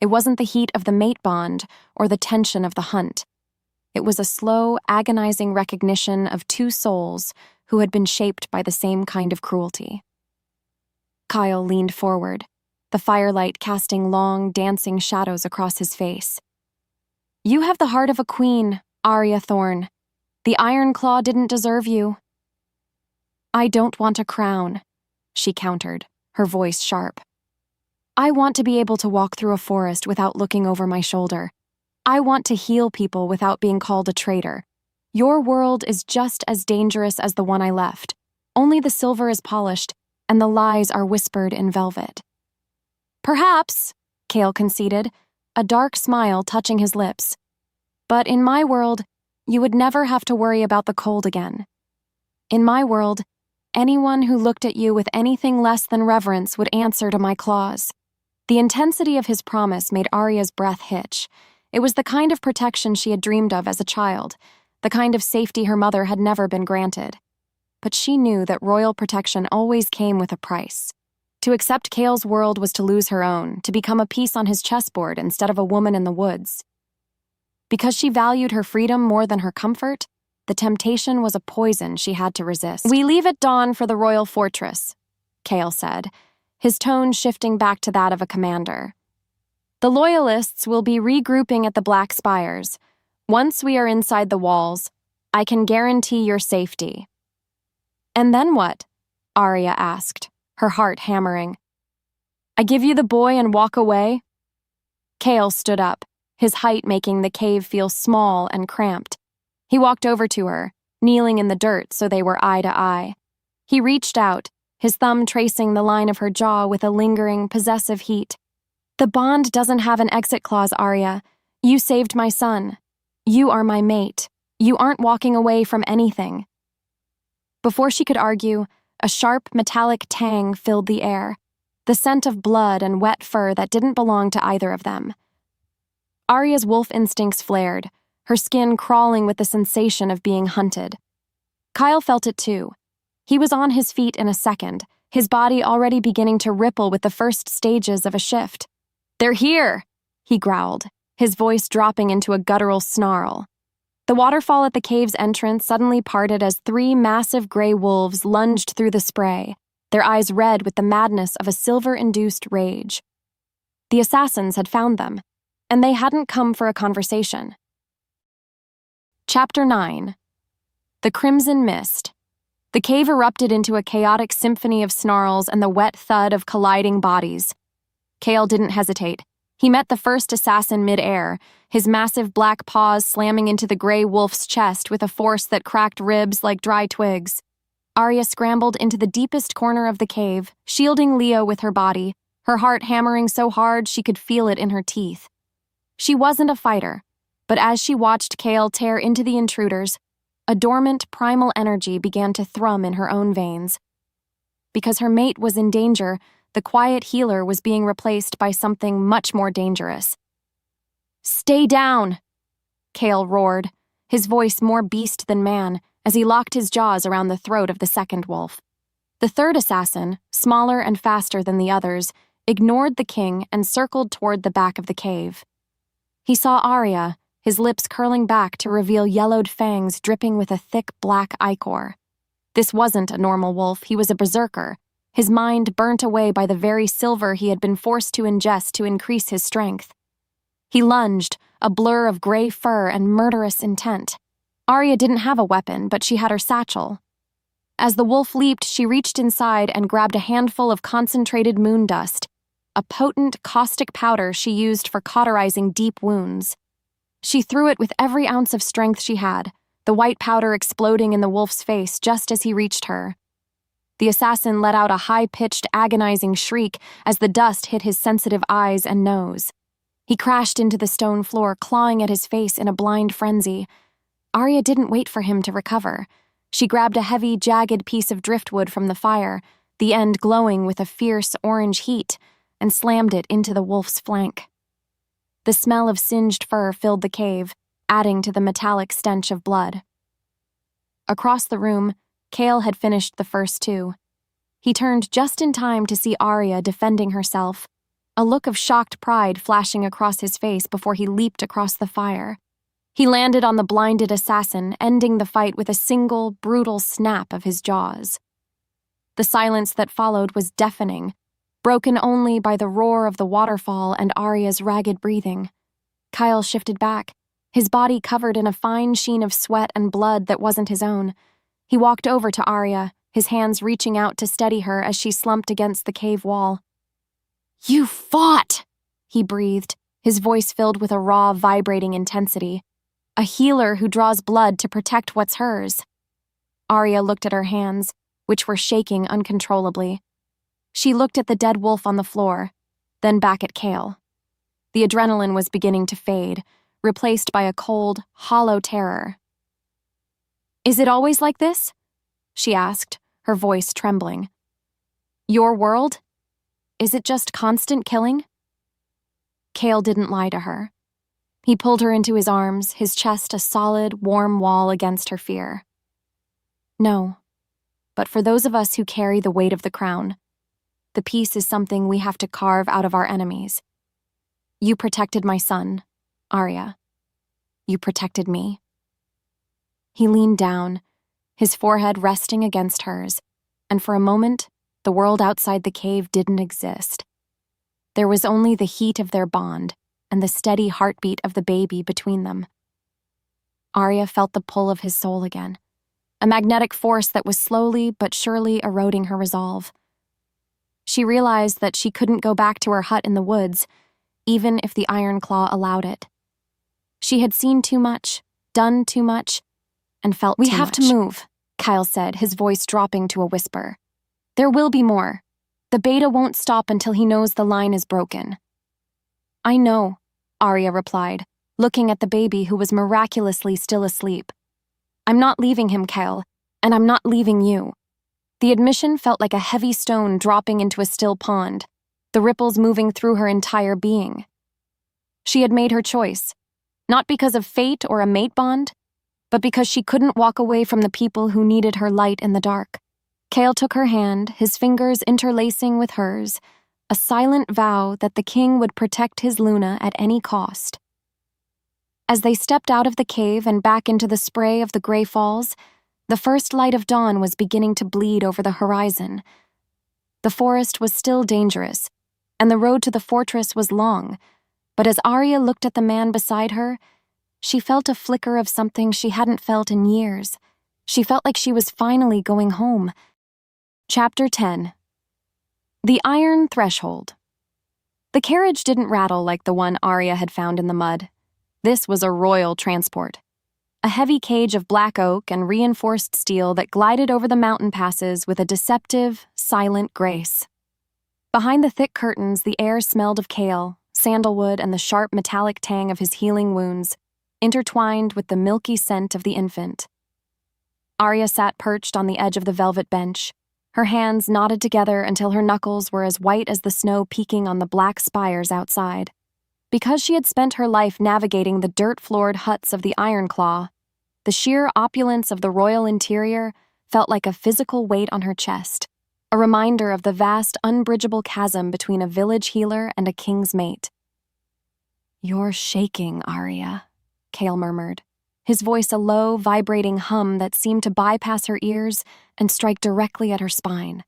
It wasn't the heat of the mate bond or the tension of the hunt. It was a slow, agonizing recognition of 2 souls who had been shaped by the same kind of cruelty. Kyle leaned forward, the firelight casting long, dancing shadows across his face. "You have the heart of a queen, Aria Thorne. The Ironclaw didn't deserve you." "I don't want a crown," she countered, her voice sharp. "I want to be able to walk through a forest without looking over my shoulder. I want to heal people without being called a traitor. Your world is just as dangerous as the one I left. Only the silver is polished, and the lies are whispered in velvet." "Perhaps," Kale conceded, a dark smile touching his lips. But in my world, you would never have to worry about the cold again. In my world, anyone who looked at you with anything less than reverence would answer to my claws." The intensity of his promise made Aria's breath hitch. It was the kind of protection she had dreamed of as a child, the kind of safety her mother had never been granted. But she knew that royal protection always came with a price. To accept Cale's world was to lose her own, to become a piece on his chessboard instead of a woman in the woods. Because she valued her freedom more than her comfort, the temptation was a poison she had to resist. "We leave at dawn for the royal fortress," Cale said, his tone shifting back to that of a commander. "The loyalists will be regrouping at the Black Spires. Once we are inside the walls, I can guarantee your safety." "And then what?" Aria asked, her heart hammering. "I give you the boy and walk away?" Cale stood up, his height making the cave feel small and cramped. He walked over to her, kneeling in the dirt so they were eye to eye. He reached out, his thumb tracing the line of her jaw with a lingering, possessive heat. "The bond doesn't have an exit clause, Aria. You saved my son. You are my mate. You aren't walking away from anything." Before she could argue, a sharp, metallic tang filled the air, the scent of blood and wet fur that didn't belong to either of them. Aria's wolf instincts flared, her skin crawling with the sensation of being hunted. Kyle felt it too. He was on his feet in a second, his body already beginning to ripple with the first stages of a shift. "They're here," he growled, his voice dropping into a guttural snarl. The waterfall at the cave's entrance suddenly parted as 3 massive gray wolves lunged through the spray, their eyes red with the madness of a silver-induced rage. The assassins had found them, and they hadn't come for a conversation. Chapter 9. The Crimson Mist. The cave erupted into a chaotic symphony of snarls and the wet thud of colliding bodies. Cale didn't hesitate. He met the first assassin mid-air, his massive black paws slamming into the gray wolf's chest with a force that cracked ribs like dry twigs. Aria scrambled into the deepest corner of the cave, shielding Leo with her body, her heart hammering so hard she could feel it in her teeth. She wasn't a fighter, but as she watched Cale tear into the intruders, a dormant primal energy began to thrum in her own veins. Because her mate was in danger, the quiet healer was being replaced by something much more dangerous. "Stay down!" Cale roared, his voice more beast than man, as he locked his jaws around the throat of the second wolf. The third assassin, smaller and faster than the others, ignored the king and circled toward the back of the cave. He saw Aria, his lips curling back to reveal yellowed fangs dripping with a thick black ichor. This wasn't a normal wolf, he was a berserker, his mind burnt away by the very silver he had been forced to ingest to increase his strength. He lunged, a blur of gray fur and murderous intent. Aria didn't have a weapon, but she had her satchel. As the wolf leaped, she reached inside and grabbed a handful of concentrated moon dust, a potent caustic powder she used for cauterizing deep wounds. She threw it with every ounce of strength she had, the white powder exploding in the wolf's face just as he reached her. The assassin let out a high-pitched, agonizing shriek as the dust hit his sensitive eyes and nose. He crashed into the stone floor, clawing at his face in a blind frenzy. Aria didn't wait for him to recover. She grabbed a heavy, jagged piece of driftwood from the fire, the end glowing with a fierce orange heat, and slammed it into the wolf's flank. The smell of singed fur filled the cave, adding to the metallic stench of blood. Across the room, Cale had finished the first 2. He turned just in time to see Aria defending herself, a look of shocked pride flashing across his face before he leaped across the fire. He landed on the blinded assassin, ending the fight with a single, brutal snap of his jaws. The silence that followed was deafening, broken only by the roar of the waterfall and Aria's ragged breathing. Kyle shifted back, his body covered in a fine sheen of sweat and blood that wasn't his own. He walked over to Aria, his hands reaching out to steady her as she slumped against the cave wall. "You fought!" he breathed, his voice filled with a raw, vibrating intensity. "A healer who draws blood to protect what's hers." Aria looked at her hands, which were shaking uncontrollably. She looked at the dead wolf on the floor, then back at Cale. The adrenaline was beginning to fade, replaced by a cold, hollow terror. "Is it always like this?" she asked, her voice trembling. "Your world? Is it just constant killing?" Cale didn't lie to her. He pulled her into his arms, his chest a solid, warm wall against her fear. "No, but for those of us who carry the weight of the crown, the peace is something we have to carve out of our enemies. You protected my son, Aria. You protected me." He leaned down, his forehead resting against hers, and for a moment, the world outside the cave didn't exist. There was only the heat of their bond and the steady heartbeat of the baby between them. Aria felt the pull of his soul again, a magnetic force that was slowly but surely eroding her resolve. She realized that she couldn't go back to her hut in the woods, even if the Ironclaw allowed it. She had seen too much, done too much, and felt too much. "We have to move," Kyle said, his voice dropping to a whisper. "There will be more. The beta won't stop until he knows the line is broken." "I know," Aria replied, looking at the baby who was miraculously still asleep. "I'm not leaving him, Kyle, and I'm not leaving you." The admission felt like a heavy stone dropping into a still pond, the ripples moving through her entire being. She had made her choice, not because of fate or a mate bond, but because she couldn't walk away from the people who needed her light in the dark. Cale took her hand, his fingers interlacing with hers, a silent vow that the king would protect his Luna at any cost. As they stepped out of the cave and back into the spray of the Grey Falls, the first light of dawn was beginning to bleed over the horizon. The forest was still dangerous, and the road to the fortress was long, but as Aria looked at the man beside her, she felt a flicker of something she hadn't felt in years. She felt like she was finally going home. Chapter 10. The Iron Threshold. The carriage didn't rattle like the one Aria had found in the mud. This was a royal transport. A heavy cage of black oak and reinforced steel that glided over the mountain passes with a deceptive, silent grace. Behind the thick curtains, the air smelled of kale, sandalwood, and the sharp metallic tang of his healing wounds, intertwined with the milky scent of the infant. Aria sat perched on the edge of the velvet bench, her hands knotted together until her knuckles were as white as the snow peeking on the black spires outside. Because she had spent her life navigating the dirt-floored huts of the Ironclaw, the sheer opulence of the royal interior felt like a physical weight on her chest, a reminder of the vast, unbridgeable chasm between a village healer and a king's mate. "You're shaking, Aria," Cale murmured, his voice a low, vibrating hum that seemed to bypass her ears and strike directly at her spine.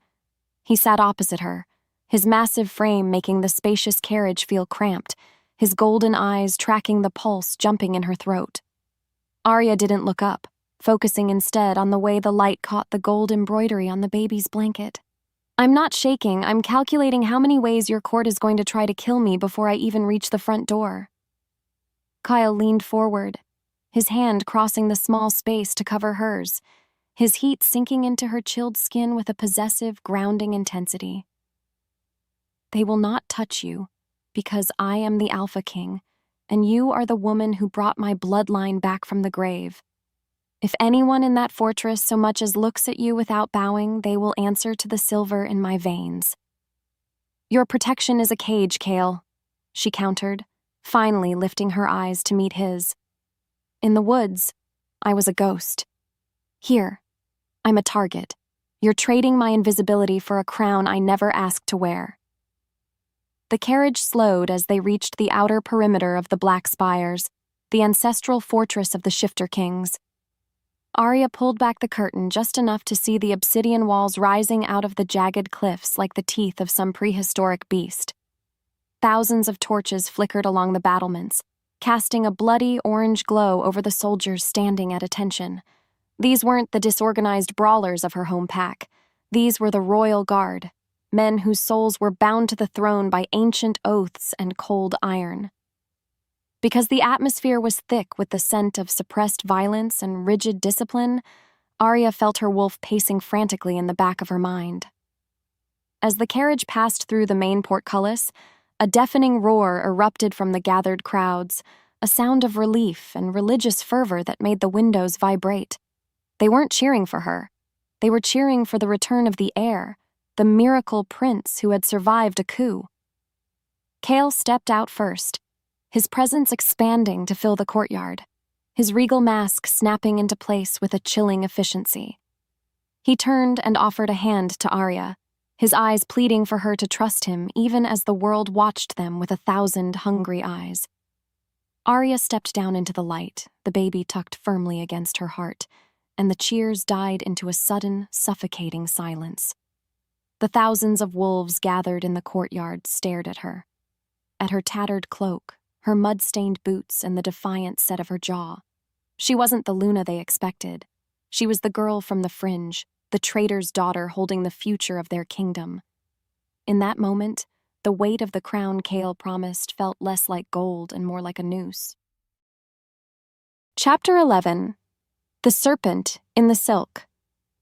He sat opposite her, his massive frame making the spacious carriage feel cramped, his golden eyes tracking the pulse jumping in her throat. Aria didn't look up, focusing instead on the way the light caught the gold embroidery on the baby's blanket. "I'm not shaking, I'm calculating how many ways your court is going to try to kill me before I even reach the front door." Kyle leaned forward, his hand crossing the small space to cover hers, his heat sinking into her chilled skin with a possessive, grounding intensity. "They will not touch you, because I am the Alpha King, and you are the woman who brought my bloodline back from the grave. If anyone in that fortress so much as looks at you without bowing, they will answer to the silver in my veins." "Your protection is a cage, Cale," she countered, finally lifting her eyes to meet his. "In the woods, I was a ghost. Here, I'm a target. You're trading my invisibility for a crown I never asked to wear." The carriage slowed as they reached the outer perimeter of the Black Spires, the ancestral fortress of the Shifter Kings. Aria pulled back the curtain just enough to see the obsidian walls rising out of the jagged cliffs like the teeth of some prehistoric beast. Thousands of torches flickered along the battlements, casting a bloody orange glow over the soldiers standing at attention. These weren't the disorganized brawlers of her home pack. These were the Royal Guard, men whose souls were bound to the throne by ancient oaths and cold iron. Because the atmosphere was thick with the scent of suppressed violence and rigid discipline, Aria felt her wolf pacing frantically in the back of her mind. As the carriage passed through the main portcullis, a deafening roar erupted from the gathered crowds, a a sound of relief and religious fervor that made the windows vibrate. They weren't cheering for her. They were cheering for the return of the heir, the miracle prince who had survived a coup. Cale stepped out first, his presence expanding to fill the courtyard, his regal mask snapping into place with a chilling efficiency. He turned and offered a hand to Aria, his eyes pleading for her to trust him even as the world watched them with 1,000 hungry eyes. Aria stepped down into the light, the baby tucked firmly against her heart, and the cheers died into a sudden, suffocating silence. The thousands of wolves gathered in the courtyard stared at her tattered cloak, her mud-stained boots, and the defiant set of her jaw. She wasn't the Luna they expected. She was the girl from the fringe, the traitor's daughter holding the future of their kingdom. In that moment, the weight of the crown Cale promised felt less like gold and more like a noose. Chapter 11. The Serpent in the Silk.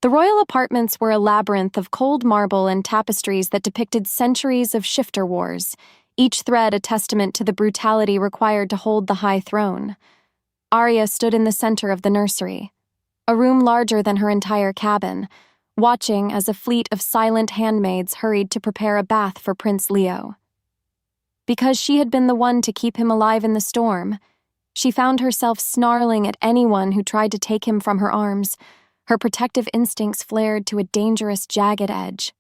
The royal apartments were a labyrinth of cold marble and tapestries that depicted centuries of shifter wars, each thread a testament to the brutality required to hold the high throne. Aria stood in the center of the nursery, a room larger than her entire cabin, watching as a fleet of silent handmaids hurried to prepare a bath for Prince Leo. Because she had been the one to keep him alive in the storm, she found herself snarling at anyone who tried to take him from her arms. Her protective instincts flared to a dangerous, jagged edge.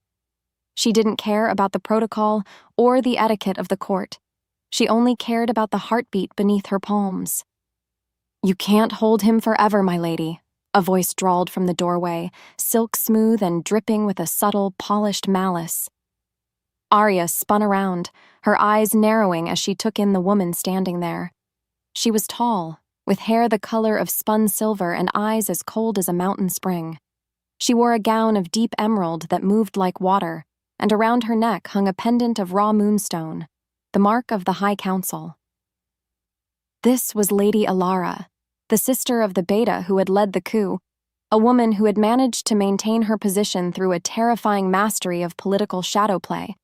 She didn't care about the protocol or the etiquette of the court. She only cared about the heartbeat beneath her palms. "You can't hold him forever, my lady," a voice drawled from the doorway, silk smooth and dripping with a subtle, polished malice. Aria spun around, her eyes narrowing as she took in the woman standing there. She was tall, with hair the color of spun silver and eyes as cold as a mountain spring. She wore a gown of deep emerald that moved like water, and around her neck hung a pendant of raw moonstone, the mark of the High Council. This was Lady Alara, the sister of the beta who had led the coup, a woman who had managed to maintain her position through a terrifying mastery of political shadow play.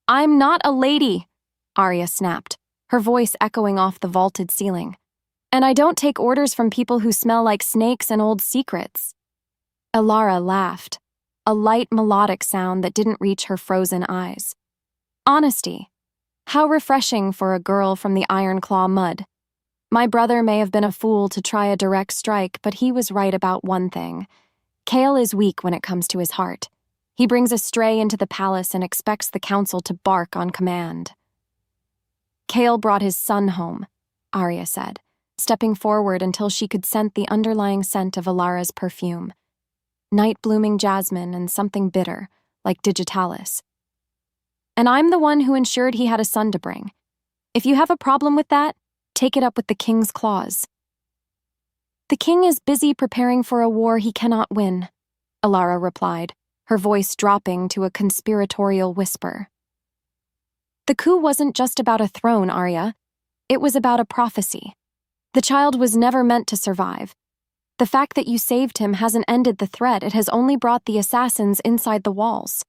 "I'm not a lady," Aria snapped, her voice echoing off the vaulted ceiling. "And I don't take orders from people who smell like snakes and old secrets." Alara laughed, a light melodic sound that didn't reach her frozen eyes. Honesty. How refreshing for a girl from the Ironclaw mud. My brother may have been a fool to try a direct strike, but he was right about one thing. Cale is weak when it comes to his heart. He brings a stray into the palace and expects the council to bark on command. "Cale brought his son home," Aria said, stepping forward until she could scent the underlying scent of Alara's perfume. Night-blooming jasmine and something bitter, like digitalis. "And I'm the one who ensured he had a son to bring. If you have a problem with that, take it up with the king's claws." "The king is busy preparing for a war he cannot win," Alara replied, her voice dropping to a conspiratorial whisper. "The coup wasn't just about a throne, Aria. It was about a prophecy. The child was never meant to survive. The fact that you saved him hasn't ended the threat, it has only brought the assassins inside the walls."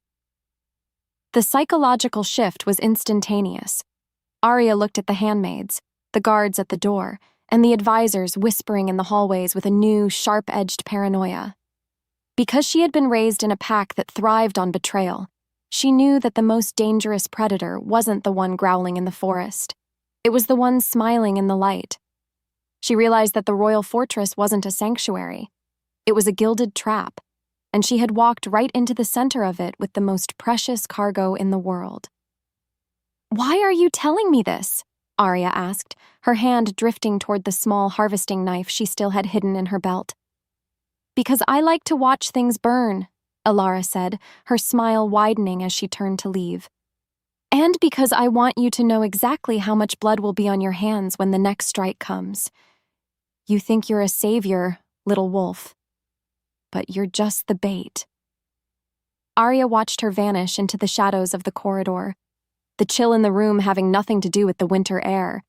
The psychological shift was instantaneous. Aria looked at the handmaids, the guards at the door, and the advisors whispering in the hallways with a new, sharp-edged paranoia. Because she had been raised in a pack that thrived on betrayal, she knew that the most dangerous predator wasn't the one growling in the forest. It was the one smiling in the light. She realized that the royal fortress wasn't a sanctuary. It was a gilded trap, and she had walked right into the center of it with the most precious cargo in the world. "Why are you telling me this?" Aria asked, her hand drifting toward the small harvesting knife she still had hidden in her belt. "Because I like to watch things burn," Alara said, her smile widening as she turned to leave. "And because I want you to know exactly how much blood will be on your hands when the next strike comes. You think you're a savior, little wolf. But you're just the bait." Aria watched her vanish into the shadows of the corridor, the chill in the room having nothing to do with the winter air.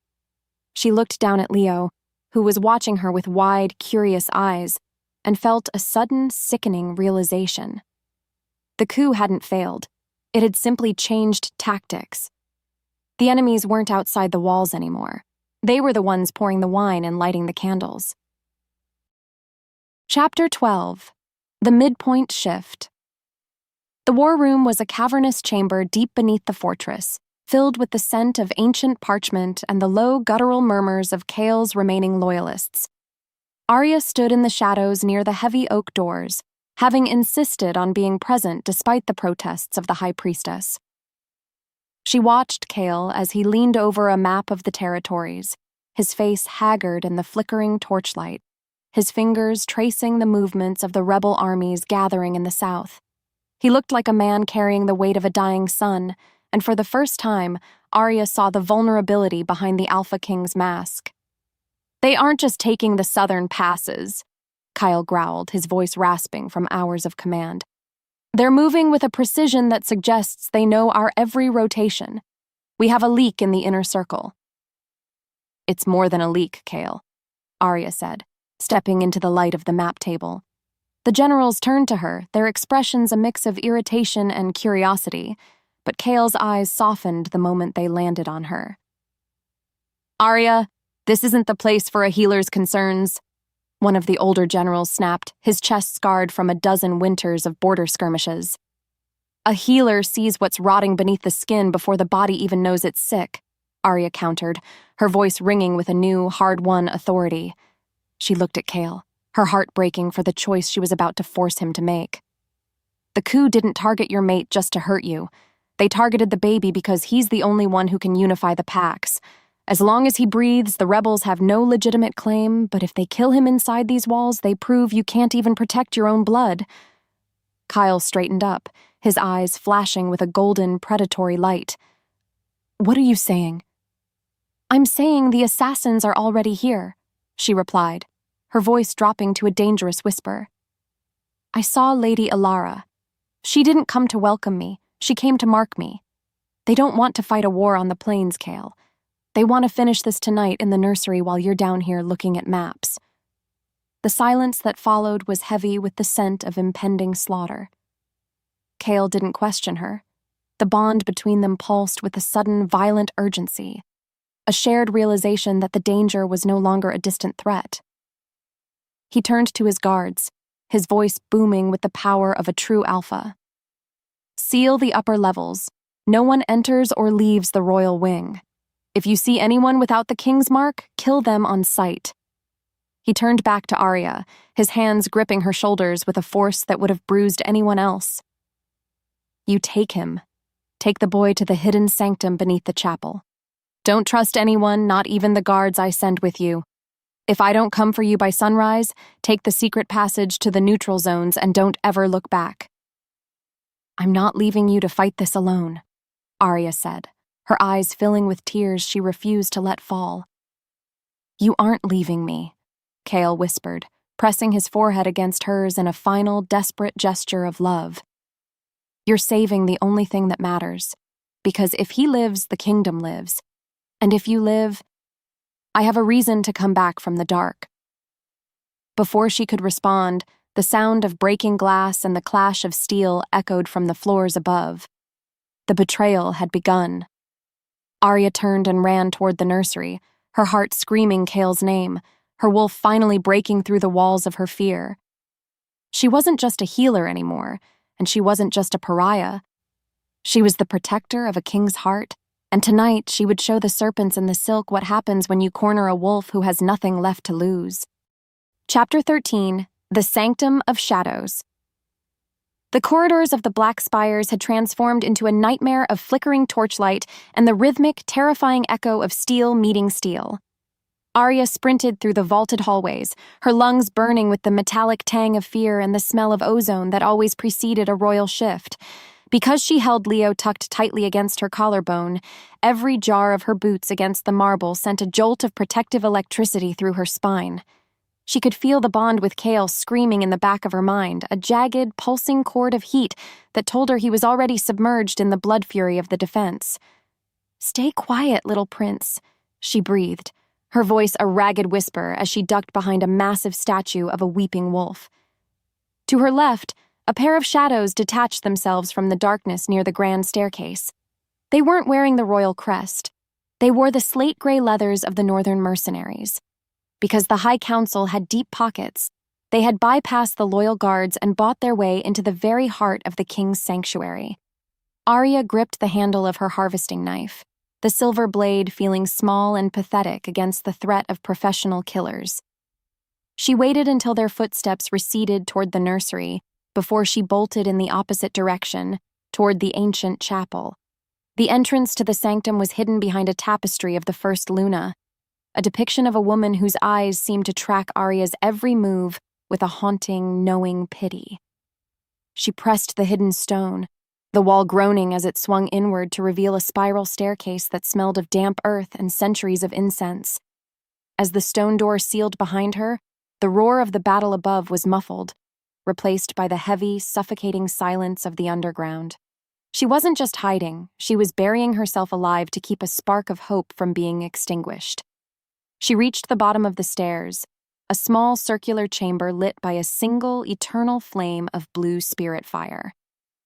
She looked down at Leo, who was watching her with wide, curious eyes, and felt a sudden, sickening realization. The coup hadn't failed. It had simply changed tactics. The enemies weren't outside the walls anymore. They were the ones pouring the wine and lighting the candles. Chapter 12. The Midpoint Shift. The war room was a cavernous chamber deep beneath the fortress, filled with the scent of ancient parchment and the low guttural murmurs of Kael's remaining loyalists. Aria stood in the shadows near the heavy oak doors, having insisted on being present despite the protests of the High Priestess. She watched Kael as he leaned over a map of the territories, his face haggard in the flickering torchlight, his fingers tracing the movements of the rebel armies gathering in the south. He looked like a man carrying the weight of a dying sun, and for the first time, Aria saw the vulnerability behind the Alpha King's mask. "They aren't just taking the southern passes," Kyle growled, his voice rasping from hours of command. "They're moving with a precision that suggests they know our every rotation. We have a leak in the inner circle." "It's more than a leak, Kael," Aria said, stepping into the light of the map table. The generals turned to her, their expressions a mix of irritation and curiosity, but Kael's eyes softened the moment they landed on her. "Aria, this isn't the place for a healer's concerns," one of the older generals snapped, his chest scarred from a dozen winters of border skirmishes. "A healer sees what's rotting beneath the skin before the body even knows it's sick," Aria countered, her voice ringing with a new, hard-won authority. She looked at Kael, her heart breaking for the choice she was about to force him to make. "The coup didn't target your mate just to hurt you. They targeted the baby because he's the only one who can unify the packs. As long as he breathes, the rebels have no legitimate claim, but if they kill him inside these walls, they prove you can't even protect your own blood." Kyle straightened up, his eyes flashing with a golden, predatory light. "What are you saying?" "I'm saying the assassins are already here," she replied, her voice dropping to a dangerous whisper. "I saw Lady Alara. She didn't come to welcome me, she came to mark me. They don't want to fight a war on the plains, Kael. They want to finish this tonight in the nursery while you're down here looking at maps." The silence that followed was heavy with the scent of impending slaughter. Kael didn't question her. The bond between them pulsed with a sudden, violent urgency, a shared realization that the danger was no longer a distant threat. He turned to his guards, his voice booming with the power of a true alpha. "Seal the upper levels. No one enters or leaves the royal wing. If you see anyone without the king's mark, kill them on sight." He turned back to Aria, his hands gripping her shoulders with a force that would have bruised anyone else. "You take him. Take the boy to the hidden sanctum beneath the chapel. Don't trust anyone, not even the guards I send with you. If I don't come for you by sunrise, take the secret passage to the neutral zones and don't ever look back." "I'm not leaving you to fight this alone," Aria said, her eyes filling with tears she refused to let fall. "You aren't leaving me," Kael whispered, pressing his forehead against hers in a final, desperate gesture of love. "You're saving the only thing that matters, because if he lives, the kingdom lives. And if you live, I have a reason to come back from the dark." Before she could respond, the sound of breaking glass and the clash of steel echoed from the floors above. The betrayal had begun. Aria turned and ran toward the nursery, her heart screaming Kael's name, her wolf finally breaking through the walls of her fear. She wasn't just a healer anymore, and she wasn't just a pariah. She was the protector of a king's heart, and tonight she would show the serpents in the silk what happens when you corner a wolf who has nothing left to lose. Chapter 13. The Sanctum of Shadows. The corridors of the Black Spires had transformed into a nightmare of flickering torchlight and the rhythmic, terrifying echo of steel meeting steel. Aria sprinted through the vaulted hallways, her lungs burning with the metallic tang of fear and the smell of ozone that always preceded a royal shift. Because she held Leo tucked tightly against her collarbone, every jar of her boots against the marble sent a jolt of protective electricity through her spine. She could feel the bond with Kael screaming in the back of her mind, a jagged, pulsing cord of heat that told her he was already submerged in the blood fury of the defense. "Stay quiet, little prince," she breathed, her voice a ragged whisper as she ducked behind a massive statue of a weeping wolf. To her left, a pair of shadows detached themselves from the darkness near the grand staircase. They weren't wearing the royal crest. They wore the slate-gray leathers of the northern mercenaries. Because the High Council had deep pockets, they had bypassed the loyal guards and bought their way into the very heart of the king's sanctuary. Aria gripped the handle of her harvesting knife, the silver blade feeling small and pathetic against the threat of professional killers. She waited until their footsteps receded toward the nursery before she bolted in the opposite direction, toward the ancient chapel. The entrance to the sanctum was hidden behind a tapestry of the first Luna, a depiction of a woman whose eyes seemed to track Aria's every move with a haunting, knowing pity. She pressed the hidden stone, the wall groaning as it swung inward to reveal a spiral staircase that smelled of damp earth and centuries of incense. As the stone door sealed behind her, the roar of the battle above was muffled, replaced by the heavy, suffocating silence of the underground. She wasn't just hiding, she was burying herself alive to keep a spark of hope from being extinguished. She reached the bottom of the stairs, a small circular chamber lit by a single eternal flame of blue spirit fire.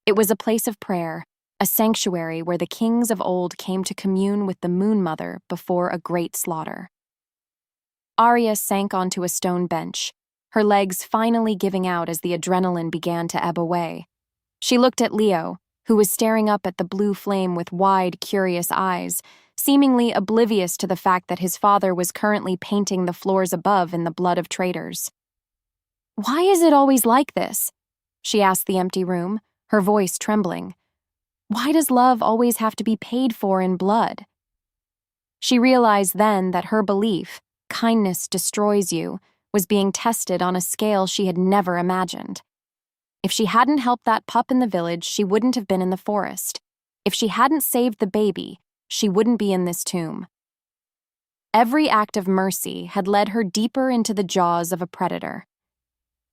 It was a place of prayer, a sanctuary where the kings of old came to commune with the Moon Mother before a great slaughter. Aria sank onto a stone bench, her legs finally giving out as the adrenaline began to ebb away. She looked at Leo, who was staring up at the blue flame with wide, curious eyes, seemingly oblivious to the fact that his father was currently painting the floors above in the blood of traitors. "Why is it always like this?" she asked the empty room, her voice trembling. "Why does love always have to be paid for in blood?" She realized then that her belief, kindness destroys you, was being tested on a scale she had never imagined. If she hadn't helped that pup in the village, she wouldn't have been in the forest. If she hadn't saved the baby, she wouldn't be in this tomb. Every act of mercy had led her deeper into the jaws of a predator.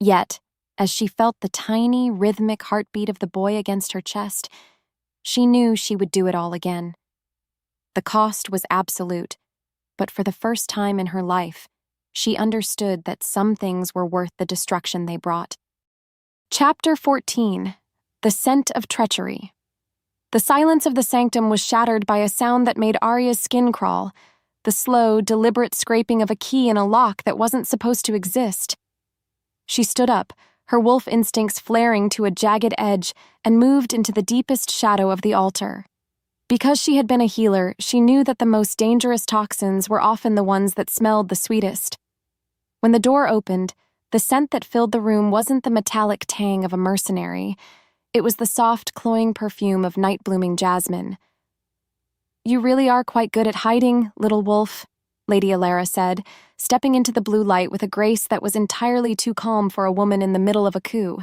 Yet, as she felt the tiny, rhythmic heartbeat of the boy against her chest, she knew she would do it all again. The cost was absolute, but for the first time in her life, she understood that some things were worth the destruction they brought. Chapter 14. The Scent of Treachery. The silence of the sanctum was shattered by a sound that made Aria's skin crawl, the slow, deliberate scraping of a key in a lock that wasn't supposed to exist. She stood up, her wolf instincts flaring to a jagged edge, and moved into the deepest shadow of the altar. Because she had been a healer, she knew that the most dangerous toxins were often the ones that smelled the sweetest. When the door opened, the scent that filled the room wasn't the metallic tang of a mercenary. It was the soft, cloying perfume of night-blooming jasmine. "You really are quite good at hiding, little wolf," Lady Alara said, stepping into the blue light with a grace that was entirely too calm for a woman in the middle of a coup.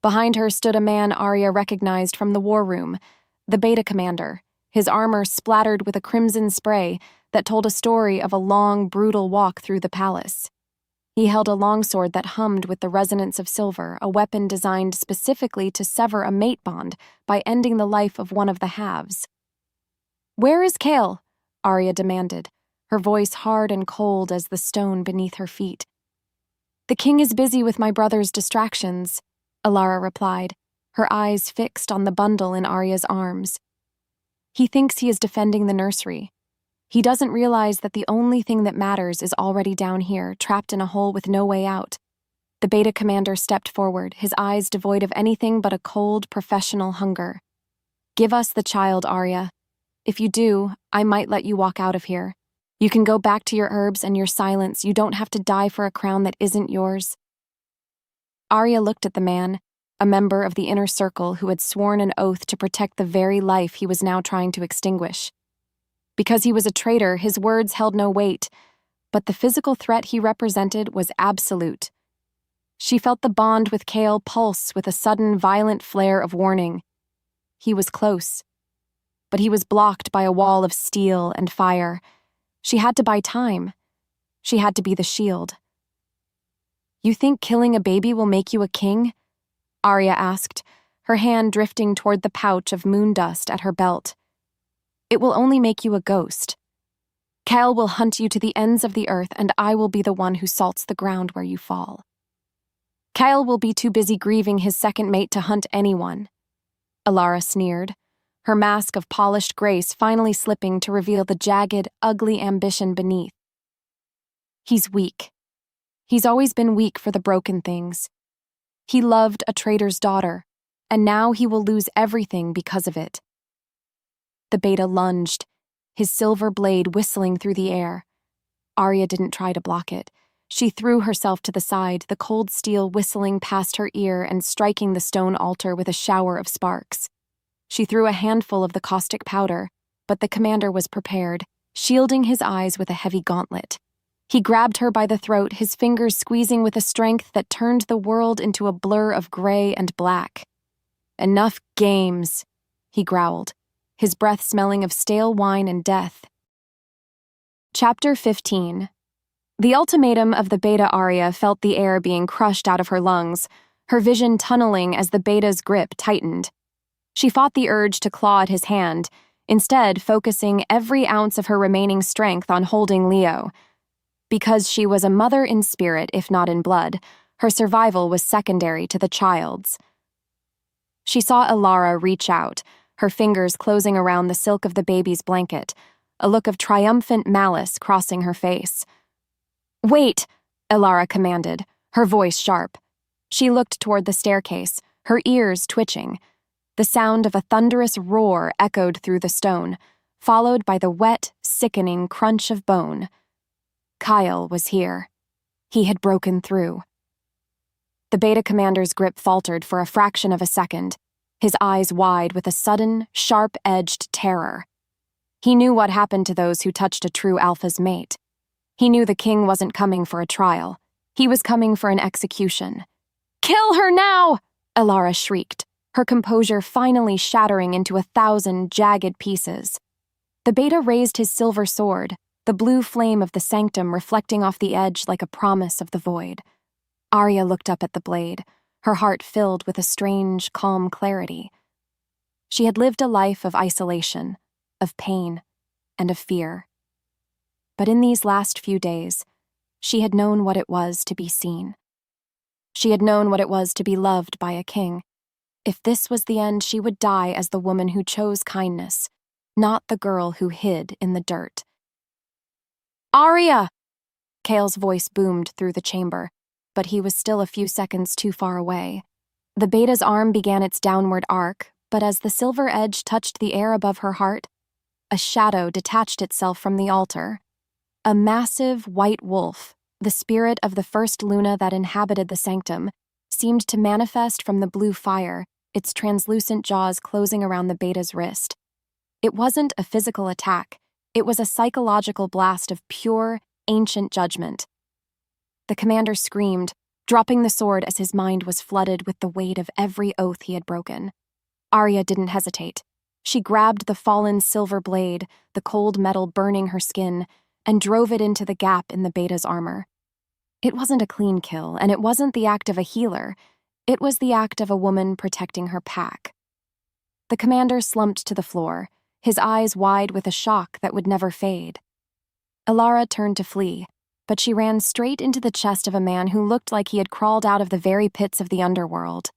Behind her stood a man Aria recognized from the war room, the Beta Commander, his armor splattered with a crimson spray that told a story of a long, brutal walk through the palace. He held a longsword that hummed with the resonance of silver, a weapon designed specifically to sever a mate bond by ending the life of one of the halves. "Where is Kale?" Aria demanded, her voice hard and cold as the stone beneath her feet. "The king is busy with my brother's distractions," Alara replied, her eyes fixed on the bundle in Aria's arms. "He thinks he is defending the nursery. He doesn't realize that the only thing that matters is already down here, trapped in a hole with no way out." The Beta Commander stepped forward, his eyes devoid of anything but a cold, professional hunger. "Give us the child, Aria. If you do, I might let you walk out of here. You can go back to your herbs and your silence. You don't have to die for a crown that isn't yours." Aria looked at the man, a member of the inner circle who had sworn an oath to protect the very life he was now trying to extinguish. Because he was a traitor, his words held no weight, but the physical threat he represented was absolute. She felt the bond with Kale pulse with a sudden, violent flare of warning. He was close, but he was blocked by a wall of steel and fire. She had to buy time. She had to be the shield. "You think killing a baby will make you a king?" Aria asked, her hand drifting toward the pouch of moon dust at her belt. "It will only make you a ghost. Kale will hunt you to the ends of the earth, and I will be the one who salts the ground where you fall." "Kale will be too busy grieving his second mate to hunt anyone," Alara sneered, her mask of polished grace finally slipping to reveal the jagged, ugly ambition beneath. He's weak. He's always been weak for the broken things. He loved a traitor's daughter, and now he will lose everything because of it. The beta lunged, his silver blade whistling through the air. Aria didn't try to block it. She threw herself to the side, the cold steel whistling past her ear and striking the stone altar with a shower of sparks. She threw a handful of the caustic powder, but the commander was prepared, shielding his eyes with a heavy gauntlet. He grabbed her by the throat, his fingers squeezing with a strength that turned the world into a blur of gray and black. "Enough games," he growled, his breath smelling of stale wine and death. Chapter 15. The ultimatum of the beta Aria felt the air being crushed out of her lungs, her vision tunneling as the beta's grip tightened. She fought the urge to claw at his hand, instead focusing every ounce of her remaining strength on holding Leo. Because she was a mother in spirit, if not in blood, her survival was secondary to the child's. She saw Elara reach out, her fingers closing around the silk of the baby's blanket, a look of triumphant malice crossing her face. "Wait," Elara commanded, her voice sharp. She looked toward the staircase, her ears twitching. The sound of a thunderous roar echoed through the stone, followed by the wet, sickening crunch of bone. Kyle was here. He had broken through. The beta commander's grip faltered for a fraction of a second, his eyes wide with a sudden, sharp-edged terror. He knew what happened to those who touched a true alpha's mate. He knew the king wasn't coming for a trial. He was coming for an execution. "Kill her now!" Elara shrieked, her composure finally shattering into 1,000 jagged pieces. The beta raised his silver sword, the blue flame of the sanctum reflecting off the edge like a promise of the void. Aria looked up at the blade, her heart filled with a strange, calm clarity. She had lived a life of isolation, of pain, and of fear. But in these last few days, she had known what it was to be seen. She had known what it was to be loved by a king. If this was the end, she would die as the woman who chose kindness, not the girl who hid in the dirt. "Aria!" Kale's voice boomed through the chamber, but he was still a few seconds too far away. The beta's arm began its downward arc, but as the silver edge touched the air above her heart, a shadow detached itself from the altar. A massive white wolf, the spirit of the first Luna that inhabited the sanctum, seemed to manifest from the blue fire, its translucent jaws closing around the beta's wrist. It wasn't a physical attack. It was a psychological blast of pure, ancient judgment. The commander screamed, dropping the sword as his mind was flooded with the weight of every oath he had broken. Aria didn't hesitate. She grabbed the fallen silver blade, the cold metal burning her skin, and drove it into the gap in the beta's armor. It wasn't a clean kill, and it wasn't the act of a healer. It was the act of a woman protecting her pack. The commander slumped to the floor, his eyes wide with a shock that would never fade. Elara turned to flee, but she ran straight into the chest of a man who looked like he had crawled out of the very pits of the underworld.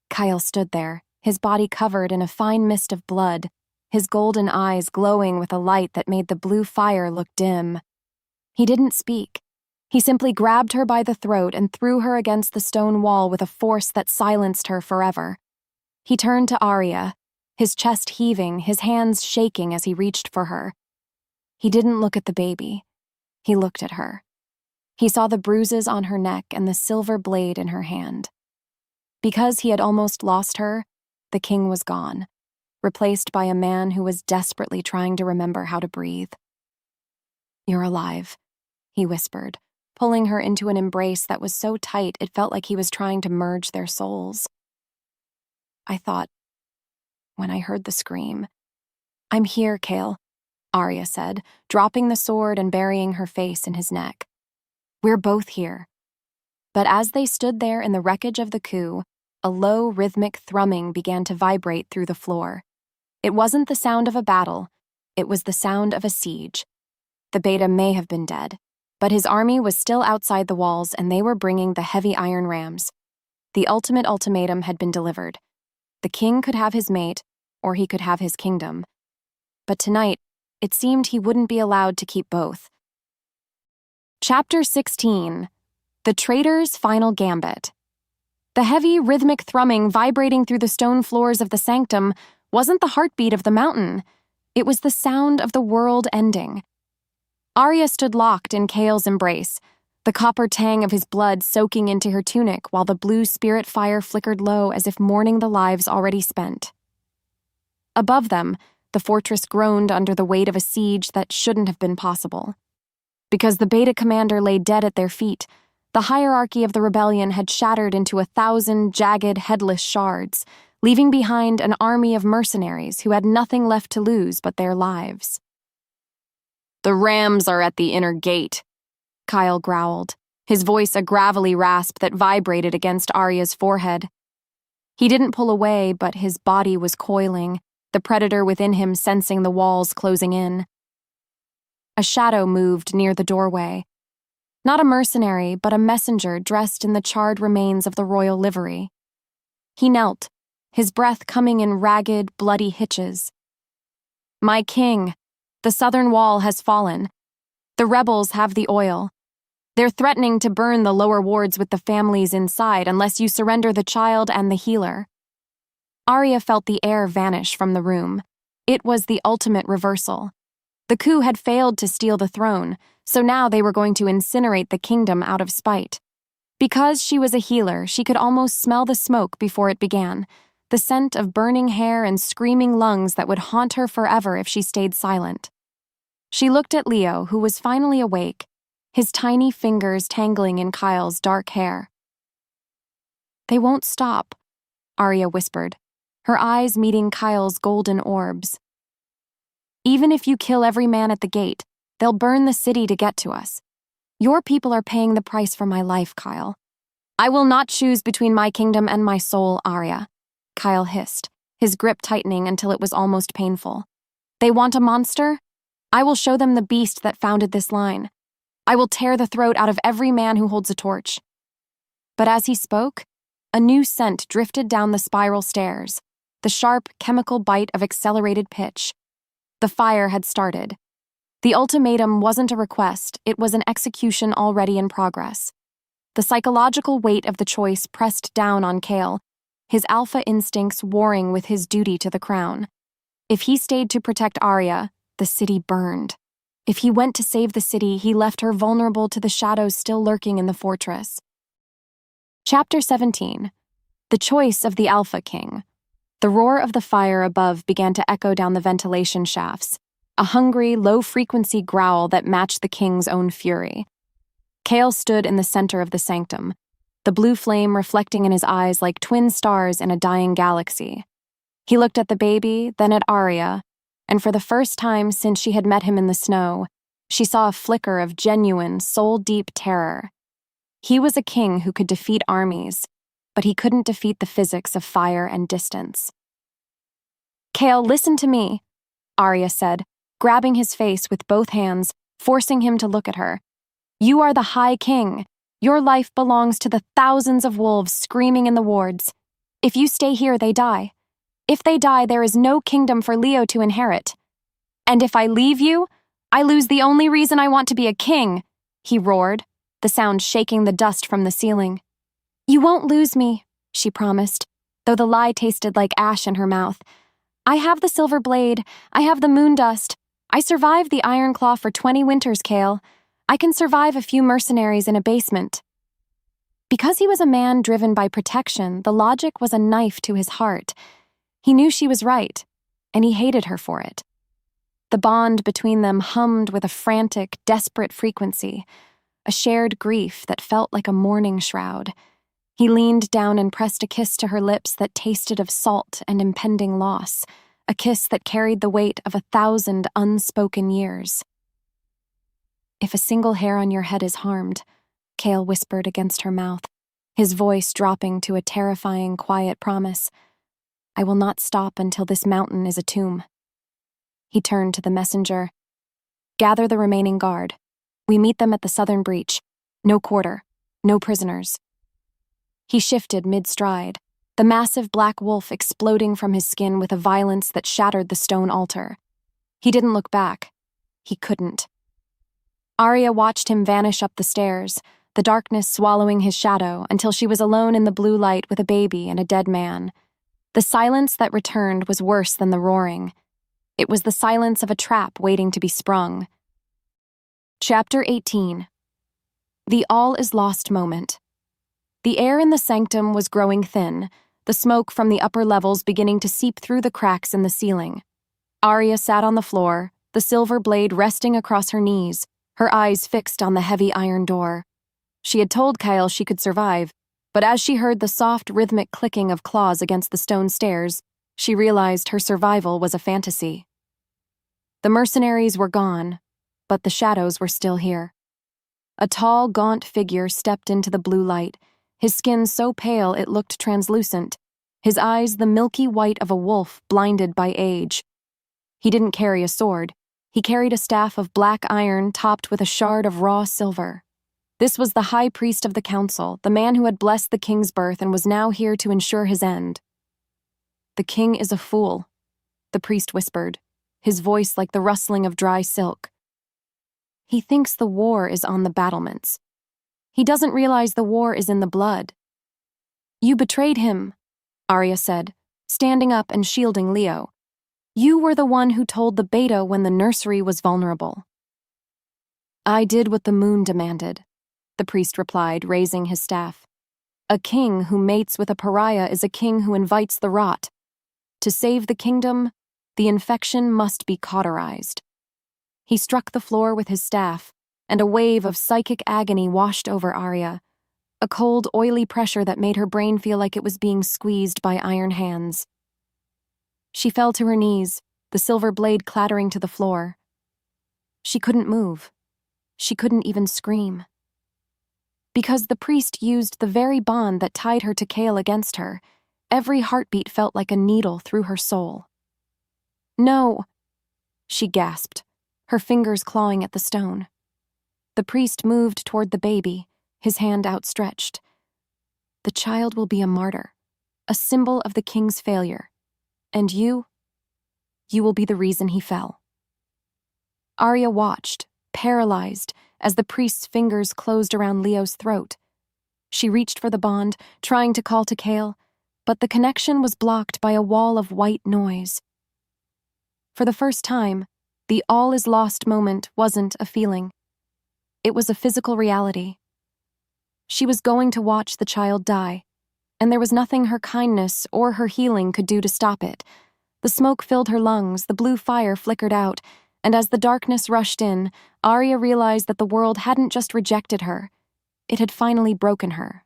Kyle stood there, his body covered in a fine mist of blood, his golden eyes glowing with a light that made the blue fire look dim. He didn't speak. He simply grabbed her by the throat and threw her against the stone wall with a force that silenced her forever. He turned to Aria, his chest heaving, his hands shaking as he reached for her. He didn't look at the baby. He looked at her. He saw the bruises on her neck and the silver blade in her hand. Because he had almost lost her, the king was gone, replaced by a man who was desperately trying to remember how to breathe. "You're alive," he whispered, pulling her into an embrace that was so tight it felt like he was trying to merge their souls. "I thought, when I heard the scream." "I'm here, Kale," Aria said, dropping the sword and burying her face in his neck. "We're both here." But as they stood there in the wreckage of the coup, a low, rhythmic thrumming began to vibrate through the floor. It wasn't the sound of a battle. It was the sound of a siege. The beta may have been dead, but his army was still outside the walls and they were bringing the heavy iron rams. The ultimate ultimatum had been delivered. The king could have his mate, or he could have his kingdom. But tonight, it seemed he wouldn't be allowed to keep both. Chapter 16. The Traitor's Final Gambit. The heavy, rhythmic thrumming vibrating through the stone floors of the sanctum wasn't the heartbeat of the mountain. It was the sound of the world ending. Aria stood locked in Kale's embrace, the copper tang of his blood soaking into her tunic while the blue spirit fire flickered low as if mourning the lives already spent. Above them, the fortress groaned under the weight of a siege that shouldn't have been possible. Because the Beta commander lay dead at their feet, the hierarchy of the rebellion had shattered into 1,000 jagged, headless shards, leaving behind an army of mercenaries who had nothing left to lose but their lives. "The rams are at the inner gate," Kyle growled, his voice a gravelly rasp that vibrated against Aria's forehead. He didn't pull away, but his body was coiling, the predator within him sensing the walls closing in. A shadow moved near the doorway. Not a mercenary, but a messenger dressed in the charred remains of the royal livery. He knelt, his breath coming in ragged, bloody hitches. "My king, the southern wall has fallen. The rebels have the oil. They're threatening to burn the lower wards with the families inside unless you surrender the child and the healer." Aria felt the air vanish from the room. It was the ultimate reversal. The coup had failed to steal the throne, so now they were going to incinerate the kingdom out of spite. Because she was a healer, she could almost smell the smoke before it began, the scent of burning hair and screaming lungs that would haunt her forever if she stayed silent. She looked at Leo, who was finally awake, his tiny fingers tangling in Kyle's dark hair. "They won't stop," Aria whispered, her eyes meeting Kyle's golden orbs. "Even if you kill every man at the gate, they'll burn the city to get to us. Your people are paying the price for my life, Kyle. I will not choose between my kingdom and my soul, Aria," Kyle hissed, his grip tightening until it was almost painful. "They want a monster? I will show them the beast that founded this line. I will tear the throat out of every man who holds a torch." But as he spoke, a new scent drifted down the spiral stairs, the sharp chemical bite of accelerated pitch. The fire had started. The ultimatum wasn't a request, it was an execution already in progress. The psychological weight of the choice pressed down on Kale, his alpha instincts warring with his duty to the crown. If he stayed to protect Aria, the city burned. If he went to save the city, he left her vulnerable to the shadows still lurking in the fortress. Chapter 17. The Choice of the Alpha King. The roar of the fire above began to echo down the ventilation shafts, a hungry, low-frequency growl that matched the king's own fury. Kale stood in the center of the sanctum, the blue flame reflecting in his eyes like twin stars in a dying galaxy. He looked at the baby, then at Aria, and for the first time since she had met him in the snow, she saw a flicker of genuine, soul-deep terror. He was a king who could defeat armies, but he couldn't defeat the physics of fire and distance. "Kale, listen to me," Aria said, grabbing his face with both hands, forcing him to look at her. "You are the High King. Your life belongs to the thousands of wolves screaming in the wards. If you stay here, they die. If they die, there is no kingdom for Leo to inherit. And if I leave you, I lose the only reason I want to be a king," he roared, the sound shaking the dust from the ceiling. "You won't lose me," she promised, though the lie tasted like ash in her mouth. "I have the silver blade. I have the moon dust. I survived the Ironclaw for 20 winters, Kale. I can survive a few mercenaries in a basement." Because he was a man driven by protection, the logic was a knife to his heart. He knew she was right, and he hated her for it. The bond between them hummed with a frantic, desperate frequency, a shared grief that felt like a mourning shroud. He leaned down and pressed a kiss to her lips that tasted of salt and impending loss, a kiss that carried the weight of 1,000 unspoken years. "If a single hair on your head is harmed," Kale whispered against her mouth, his voice dropping to a terrifying, quiet promise, "I will not stop until this mountain is a tomb." He turned to the messenger. "Gather the remaining guard. We meet them at the southern breach. No quarter. No prisoners." He shifted mid-stride, the massive black wolf exploding from his skin with a violence that shattered the stone altar. He didn't look back. He couldn't. Aria watched him vanish up the stairs, the darkness swallowing his shadow until she was alone in the blue light with a baby and a dead man. The silence that returned was worse than the roaring. It was the silence of a trap waiting to be sprung. Chapter 18. The all is lost moment. The air in the sanctum was growing thin, the smoke from the upper levels beginning to seep through the cracks in the ceiling. Aria sat on the floor, the silver blade resting across her knees, her eyes fixed on the heavy iron door. She had told Kyle she could survive, but as she heard the soft, rhythmic clicking of claws against the stone stairs, she realized her survival was a fantasy. The mercenaries were gone, but the shadows were still here. A tall, gaunt figure stepped into the blue light, his skin so pale it looked translucent, his eyes the milky white of a wolf blinded by age. He didn't carry a sword. He carried a staff of black iron topped with a shard of raw silver. This was the high priest of the council, the man who had blessed the king's birth and was now here to ensure his end. "The king is a fool," the priest whispered, his voice like the rustling of dry silk. "He thinks the war is on the battlements. He doesn't realize the war is in the blood." "You betrayed him," Aria said, standing up and shielding Leo. "You were the one who told the beta when the nursery was vulnerable." "I did what the moon demanded," the priest replied, raising his staff. "A king who mates with a pariah is a king who invites the rot. To save the kingdom, the infection must be cauterized." He struck the floor with his staff, and a wave of psychic agony washed over Aria, a cold, oily pressure that made her brain feel like it was being squeezed by iron hands. She fell to her knees, the silver blade clattering to the floor. She couldn't move. She couldn't even scream. Because the priest used the very bond that tied her to Kale against her, every heartbeat felt like a needle through her soul. "No," she gasped, her fingers clawing at the stone. The priest moved toward the baby, his hand outstretched. "The child will be a martyr, a symbol of the king's failure. And you will be the reason he fell." Aria watched, paralyzed, as the priest's fingers closed around Leo's throat. She reached for the bond, trying to call to Kale, but the connection was blocked by a wall of white noise. For the first time, the all-is-lost moment wasn't a feeling. It was a physical reality. She was going to watch the child die, and there was nothing her kindness or her healing could do to stop it. The smoke filled her lungs, the blue fire flickered out, and as the darkness rushed in, Aria realized that the world hadn't just rejected her, it had finally broken her.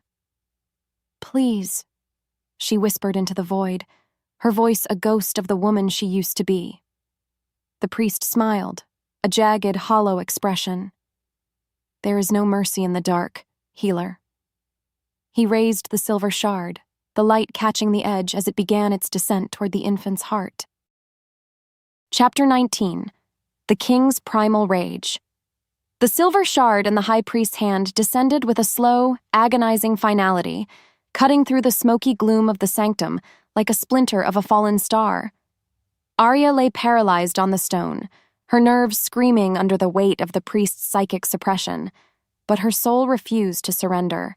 "Please," she whispered into the void, her voice a ghost of the woman she used to be. The priest smiled, a jagged, hollow expression. "There is no mercy in the dark, healer." He raised the silver shard, the light catching the edge as it began its descent toward the infant's heart. Chapter 19. The King's Primal Rage. The silver shard in the high priest's hand descended with a slow, agonizing finality, cutting through the smoky gloom of the sanctum like a splinter of a fallen star. Aria lay paralyzed on the stone, her nerves screaming under the weight of the priest's psychic suppression, but her soul refused to surrender.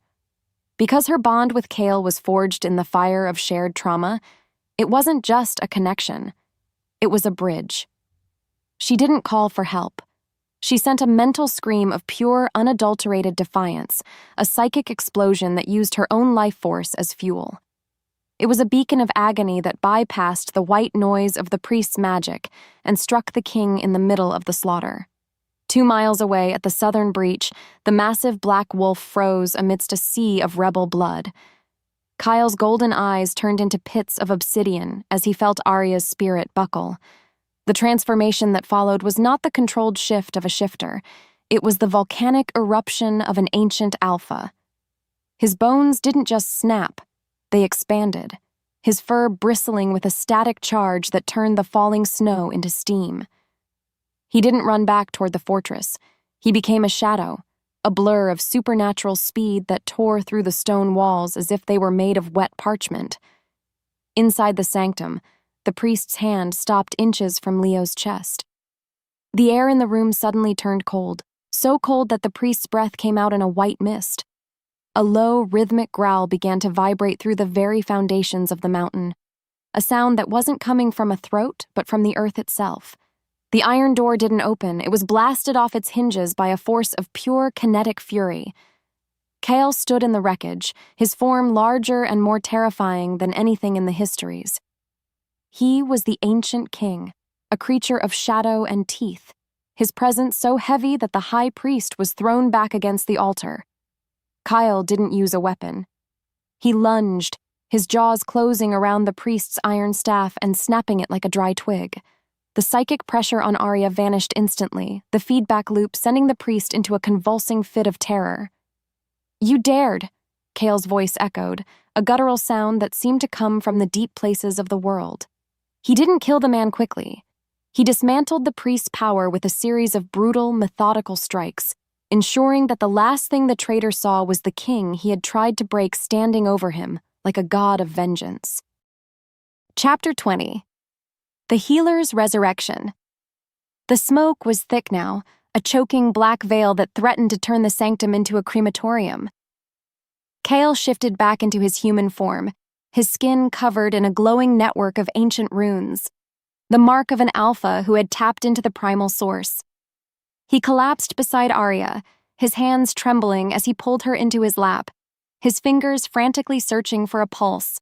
Because her bond with Kale was forged in the fire of shared trauma, it wasn't just a connection. It was a bridge. She didn't call for help. She sent a mental scream of pure, unadulterated defiance, a psychic explosion that used her own life force as fuel. It was a beacon of agony that bypassed the white noise of the priest's magic and struck the king in the middle of the slaughter. 2 miles away at the southern breach, the massive black wolf froze amidst a sea of rebel blood. Kyle's golden eyes turned into pits of obsidian as he felt Aria's spirit buckle. The transformation that followed was not the controlled shift of a shifter. It was the volcanic eruption of an ancient alpha. His bones didn't just snap, they expanded, his fur bristling with a static charge that turned the falling snow into steam. He didn't run back toward the fortress. He became a shadow, a blur of supernatural speed that tore through the stone walls as if they were made of wet parchment. Inside the sanctum, the priest's hand stopped inches from Leo's chest. The air in the room suddenly turned cold, so cold that the priest's breath came out in a white mist. A low, rhythmic growl began to vibrate through the very foundations of the mountain, a sound that wasn't coming from a throat, but from the earth itself. The iron door didn't open, it was blasted off its hinges by a force of pure kinetic fury. Kale stood in the wreckage, his form larger and more terrifying than anything in the histories. He was the ancient king, a creature of shadow and teeth, his presence so heavy that the high priest was thrown back against the altar. Kyle didn't use a weapon. He lunged, his jaws closing around the priest's iron staff and snapping it like a dry twig. The psychic pressure on Aria vanished instantly, the feedback loop sending the priest into a convulsing fit of terror. "You dared," Kale's voice echoed, a guttural sound that seemed to come from the deep places of the world. He didn't kill the man quickly. He dismantled the priest's power with a series of brutal, methodical strikes, ensuring that the last thing the traitor saw was the king he had tried to break standing over him like a god of vengeance. Chapter 20. The Healer's Resurrection. The smoke was thick now, a choking black veil that threatened to turn the sanctum into a crematorium. Kale shifted back into his human form, his skin covered in a glowing network of ancient runes, the mark of an alpha who had tapped into the primal source. He collapsed beside Aria, his hands trembling as he pulled her into his lap, his fingers frantically searching for a pulse.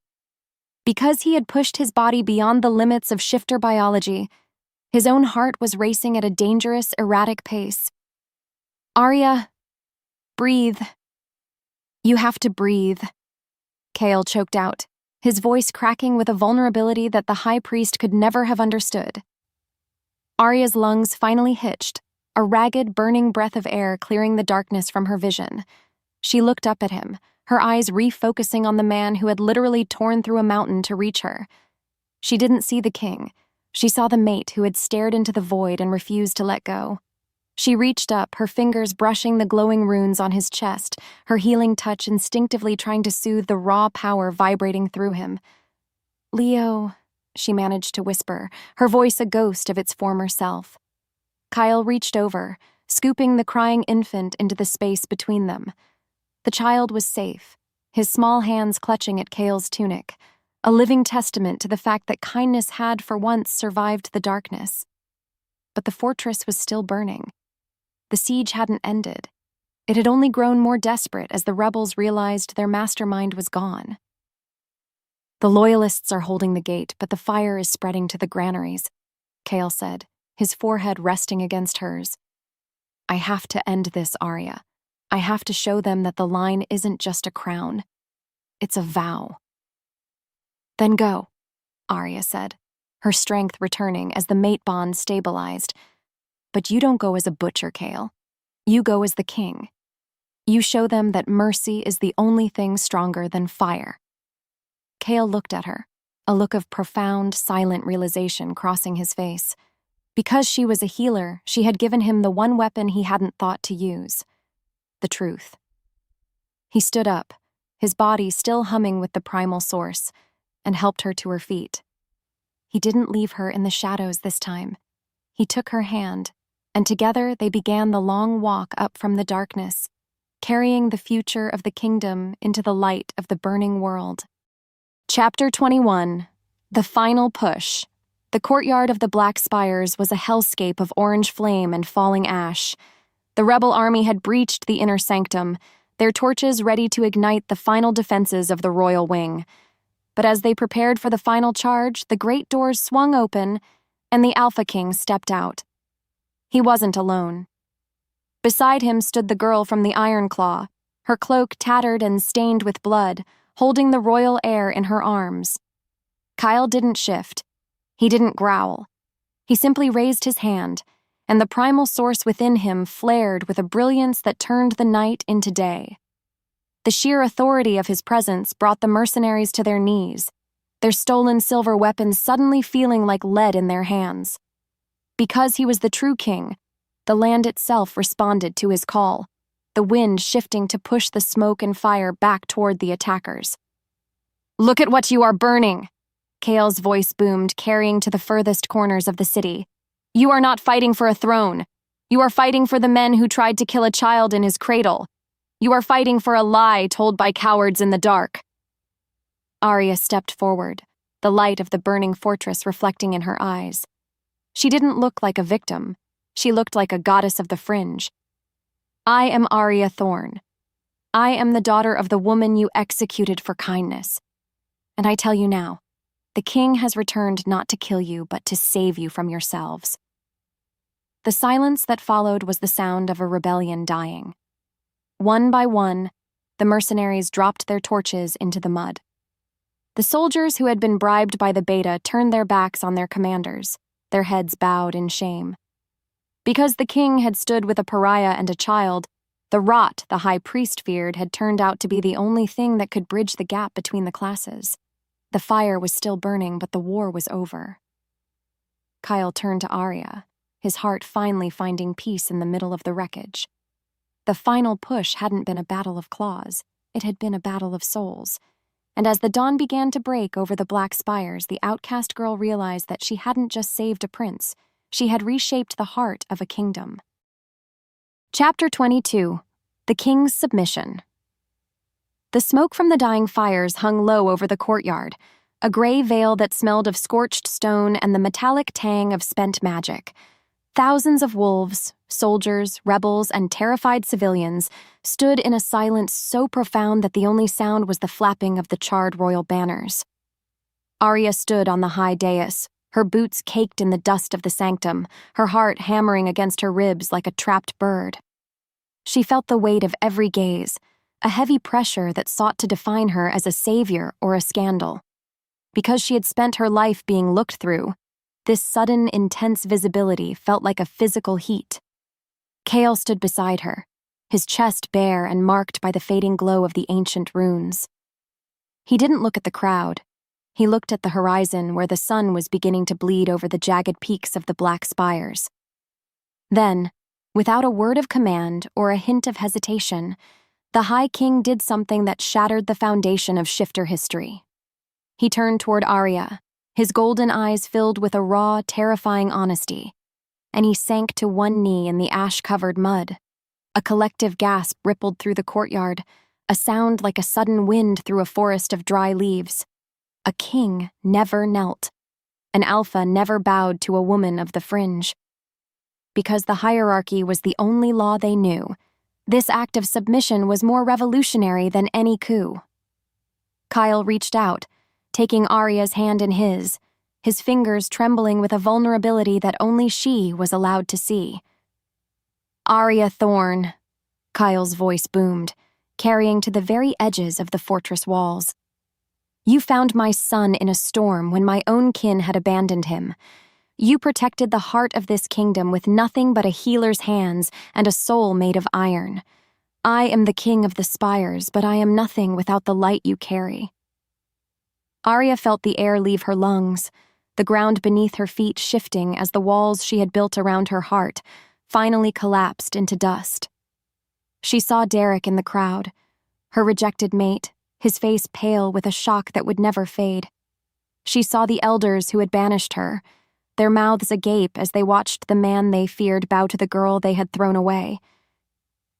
Because he had pushed his body beyond the limits of shifter biology, his own heart was racing at a dangerous, erratic pace. "Aria, breathe. You have to breathe," Kale choked out, his voice cracking with a vulnerability that the high priest could never have understood. Aria's lungs finally hitched, a ragged, burning breath of air clearing the darkness from her vision. She looked up at him, her eyes refocusing on the man who had literally torn through a mountain to reach her. She didn't see the king. She saw the mate who had stared into the void and refused to let go. She reached up, her fingers brushing the glowing runes on his chest, her healing touch instinctively trying to soothe the raw power vibrating through him. "Leo," she managed to whisper, her voice a ghost of its former self. Kyle reached over, scooping the crying infant into the space between them. The child was safe, his small hands clutching at Kale's tunic, a living testament to the fact that kindness had for once survived the darkness. But the fortress was still burning. The siege hadn't ended. It had only grown more desperate as the rebels realized their mastermind was gone. "The loyalists are holding the gate, but the fire is spreading to the granaries," Kale said, his forehead resting against hers. "I have to end this, Aria. I have to show them that the line isn't just a crown. It's a vow." "Then go," Aria said, her strength returning as the mate bond stabilized. "But you don't go as a butcher, Kale. You go as the king. You show them that mercy is the only thing stronger than fire." Kale looked at her, a look of profound, silent realization crossing his face. Because she was a healer, she had given him the one weapon he hadn't thought to use: the truth. He stood up, his body still humming with the primal source, and helped her to her feet. He didn't leave her in the shadows this time. He took her hand, and together they began the long walk up from the darkness, carrying the future of the kingdom into the light of the burning world. Chapter 21. The Final Push. The courtyard of the Black Spires was a hellscape of orange flame and falling ash. The rebel army had breached the inner sanctum, their torches ready to ignite the final defenses of the royal wing. But as they prepared for the final charge, the great doors swung open, and the Alpha King stepped out. He wasn't alone. Beside him stood the girl from the Ironclaw, her cloak tattered and stained with blood, holding the royal heir in her arms. Kyle didn't shift. He didn't growl. He simply raised his hand, and the primal source within him flared with a brilliance that turned the night into day. The sheer authority of his presence brought the mercenaries to their knees, their stolen silver weapons suddenly feeling like lead in their hands. Because he was the true king, the land itself responded to his call, the wind shifting to push the smoke and fire back toward the attackers. "Look at what you are burning," Kael's voice boomed, carrying to the furthest corners of the city. "You are not fighting for a throne. You are fighting for the men who tried to kill a child in his cradle. You are fighting for a lie told by cowards in the dark." Aria stepped forward, the light of the burning fortress reflecting in her eyes. She didn't look like a victim. She looked like a goddess of the fringe. "I am Aria Thorn. I am the daughter of the woman you executed for kindness. And I tell you now, the king has returned not to kill you, but to save you from yourselves." The silence that followed was the sound of a rebellion dying. One by one, the mercenaries dropped their torches into the mud. The soldiers who had been bribed by the beta turned their backs on their commanders, their heads bowed in shame. Because the king had stood with a pariah and a child, the rot the high priest feared had turned out to be the only thing that could bridge the gap between the classes. The fire was still burning, but the war was over. Kyle turned to Aria, his heart finally finding peace in the middle of the wreckage. The final push hadn't been a battle of claws, it had been a battle of souls. And as the dawn began to break over the black spires, the outcast girl realized that she hadn't just saved a prince, she had reshaped the heart of a kingdom. Chapter 22. The King's Submission. The smoke from the dying fires hung low over the courtyard, a gray veil that smelled of scorched stone and the metallic tang of spent magic. Thousands of wolves, soldiers, rebels, and terrified civilians stood in a silence so profound that the only sound was the flapping of the charred royal banners. Aria stood on the high dais, her boots caked in the dust of the sanctum, her heart hammering against her ribs like a trapped bird. She felt the weight of every gaze, a heavy pressure that sought to define her as a savior or a scandal. Because she had spent her life being looked through, this sudden, intense visibility felt like a physical heat. Kael stood beside her, his chest bare and marked by the fading glow of the ancient runes. He didn't look at the crowd. He looked at the horizon where the sun was beginning to bleed over the jagged peaks of the black spires. Then, without a word of command or a hint of hesitation, the High King did something that shattered the foundation of shifter history. He turned toward Aria, his golden eyes filled with a raw, terrifying honesty, and he sank to one knee in the ash-covered mud. A collective gasp rippled through the courtyard, a sound like a sudden wind through a forest of dry leaves. A king never knelt. An alpha never bowed to a woman of the fringe. Because the hierarchy was the only law they knew, this act of submission was more revolutionary than any coup. Kyle reached out, taking Aria's hand in his fingers trembling with a vulnerability that only she was allowed to see. "Aria Thorn," Kyle's voice boomed, carrying to the very edges of the fortress walls. "You found my son in a storm when my own kin had abandoned him. You protected the heart of this kingdom with nothing but a healer's hands and a soul made of iron. I am the king of the spires, but I am nothing without the light you carry." Aria felt the air leave her lungs, the ground beneath her feet shifting as the walls she had built around her heart finally collapsed into dust. She saw Derek in the crowd, her rejected mate, his face pale with a shock that would never fade. She saw the elders who had banished her, their mouths agape as they watched the man they feared bow to the girl they had thrown away.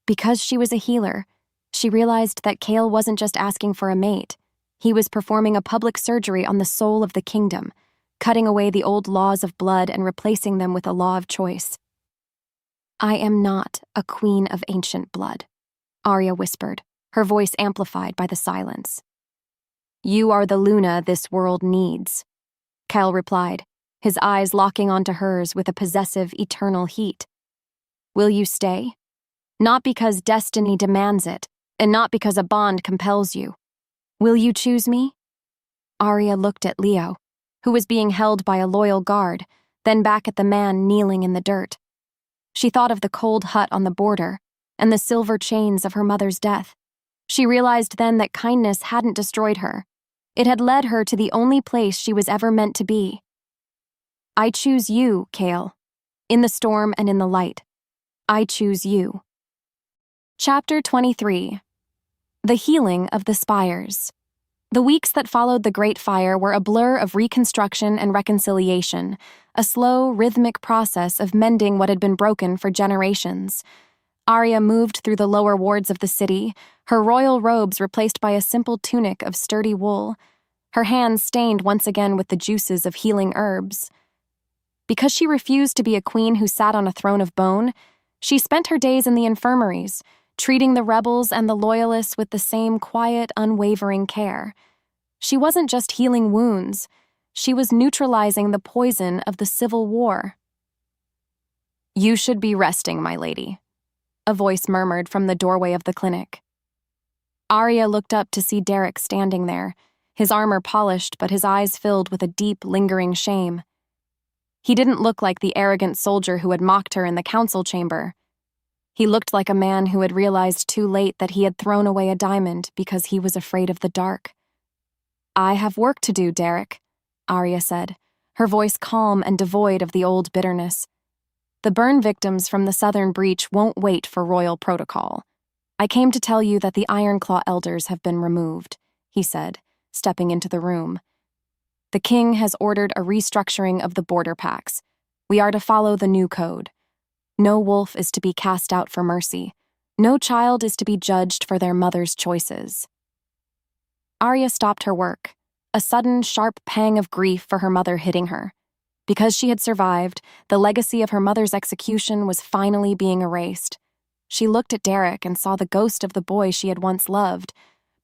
Because she was a healer, she realized that Kael wasn't just asking for a mate. He was performing a public surgery on the soul of the kingdom, cutting away the old laws of blood and replacing them with a law of choice. "I am not a queen of ancient blood," Aria whispered, her voice amplified by the silence. "You are the Luna this world needs," Kael replied, his eyes locking onto hers with a possessive, eternal heat. "Will you stay? Not because destiny demands it, and not because a bond compels you. Will you choose me?" Aria looked at Leo, who was being held by a loyal guard, then back at the man kneeling in the dirt. She thought of the cold hut on the border and the silver chains of her mother's death. She realized then that kindness hadn't destroyed her. It had led her to the only place she was ever meant to be. "I choose you, Kael. In the storm and in the light. I choose you." Chapter 23. The Healing of the Spires. The weeks that followed the Great Fire were a blur of reconstruction and reconciliation, a slow, rhythmic process of mending what had been broken for generations. Aria moved through the lower wards of the city, her royal robes replaced by a simple tunic of sturdy wool, her hands stained once again with the juices of healing herbs. Because she refused to be a queen who sat on a throne of bone, she spent her days in the infirmaries, treating the rebels and the loyalists with the same quiet, unwavering care. She wasn't just healing wounds, she was neutralizing the poison of the civil war. "You should be resting, my lady," a voice murmured from the doorway of the clinic. Aria looked up to see Derek standing there, his armor polished but his eyes filled with a deep, lingering shame. He didn't look like the arrogant soldier who had mocked her in the council chamber. He looked like a man who had realized too late that he had thrown away a diamond because he was afraid of the dark. "I have work to do, Derek," Aria said, her voice calm and devoid of the old bitterness. "The burn victims from the southern breach won't wait for royal protocol. I came to tell you that the Ironclaw elders have been removed," he said, stepping into the room. "The king has ordered a restructuring of the border pacts. We are to follow the new code. No wolf is to be cast out for mercy. No child is to be judged for their mother's choices." Aria stopped her work, a sudden, sharp pang of grief for her mother hitting her. Because she had survived, the legacy of her mother's execution was finally being erased. She looked at Derek and saw the ghost of the boy she had once loved,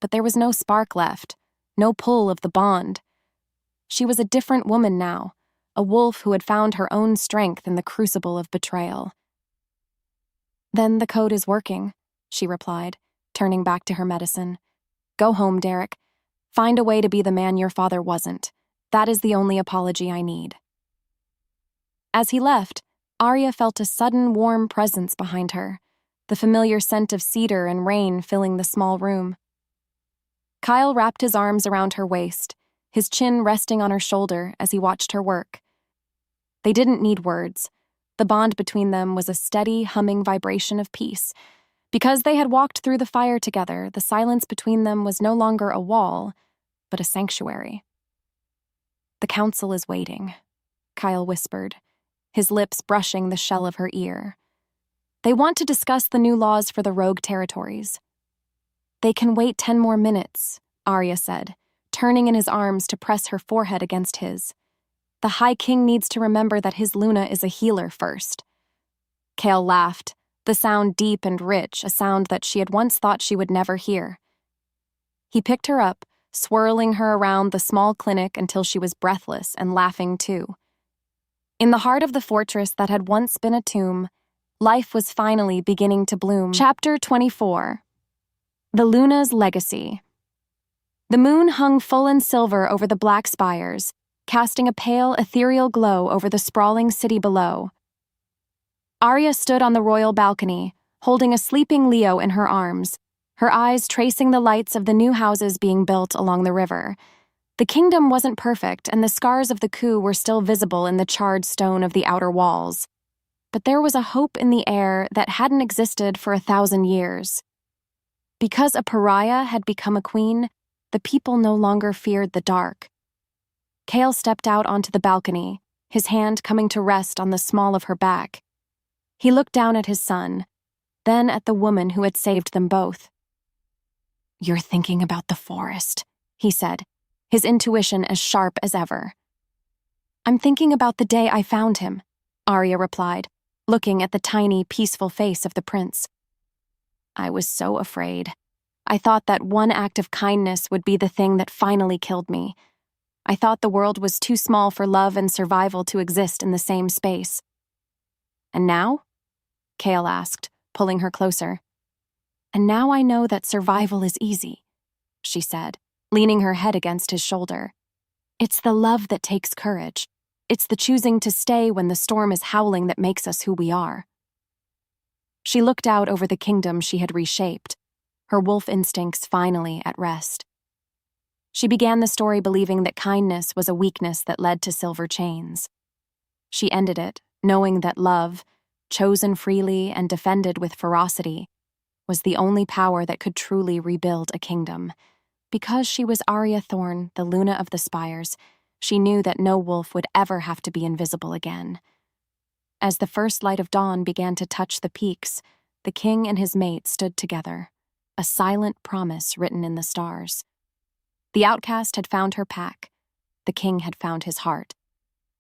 but there was no spark left, no pull of the bond. She was a different woman now, a wolf who had found her own strength in the crucible of betrayal. "Then the code is working," she replied, turning back to her medicine. "Go home, Derek. Find a way to be the man your father wasn't. That is the only apology I need." As he left, Aria felt a sudden warm presence behind her, the familiar scent of cedar and rain filling the small room. Kyle wrapped his arms around her waist, his chin resting on her shoulder as he watched her work. They didn't need words. The bond between them was a steady, humming vibration of peace. Because they had walked through the fire together, the silence between them was no longer a wall, but a sanctuary. "The council is waiting," Kyle whispered, his lips brushing the shell of her ear. "They want to discuss the new laws for the rogue territories." "They can wait 10 more minutes," Aria said, turning in his arms to press her forehead against his. "The High King needs to remember that his Luna is a healer first." Kale laughed, the sound deep and rich, a sound that she had once thought she would never hear. He picked her up, swirling her around the small clinic until she was breathless and laughing too. In the heart of the fortress that had once been a tomb, life was finally beginning to bloom. Chapter 24. The Luna's Legacy. The moon hung full and silver over the black spires, casting a pale, ethereal glow over the sprawling city below. Aria stood on the royal balcony, holding a sleeping Leo in her arms, her eyes tracing the lights of the new houses being built along the river. The kingdom wasn't perfect, and the scars of the coup were still visible in the charred stone of the outer walls. But there was a hope in the air that hadn't existed for 1,000 years. Because a pariah had become a queen, the people no longer feared the dark. Kale stepped out onto the balcony, his hand coming to rest on the small of her back. He looked down at his son, then at the woman who had saved them both. "You're thinking about the forest," he said, his intuition as sharp as ever. "I'm thinking about the day I found him," Aria replied, looking at the tiny, peaceful face of the prince. "I was so afraid. I thought that one act of kindness would be the thing that finally killed me. I thought the world was too small for love and survival to exist in the same space." "And now?" Kale asked, pulling her closer. "And now I know that survival is easy," she said, leaning her head against his shoulder. "It's the love that takes courage. It's the choosing to stay when the storm is howling that makes us who we are." She looked out over the kingdom she had reshaped, her wolf instincts finally at rest. She began the story believing that kindness was a weakness that led to silver chains. She ended it, knowing that love, chosen freely and defended with ferocity, was the only power that could truly rebuild a kingdom. Because she was Aria Thorn, the Luna of the Spires, she knew that no wolf would ever have to be invisible again. As the first light of dawn began to touch the peaks, the king and his mate stood together, a silent promise written in the stars. The outcast had found her pack, the king had found his heart,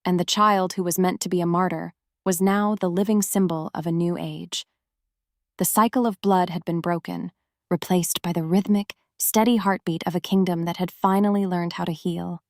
and the child who was meant to be a martyr was now the living symbol of a new age. The cycle of blood had been broken, replaced by the rhythmic, steady heartbeat of a kingdom that had finally learned how to heal.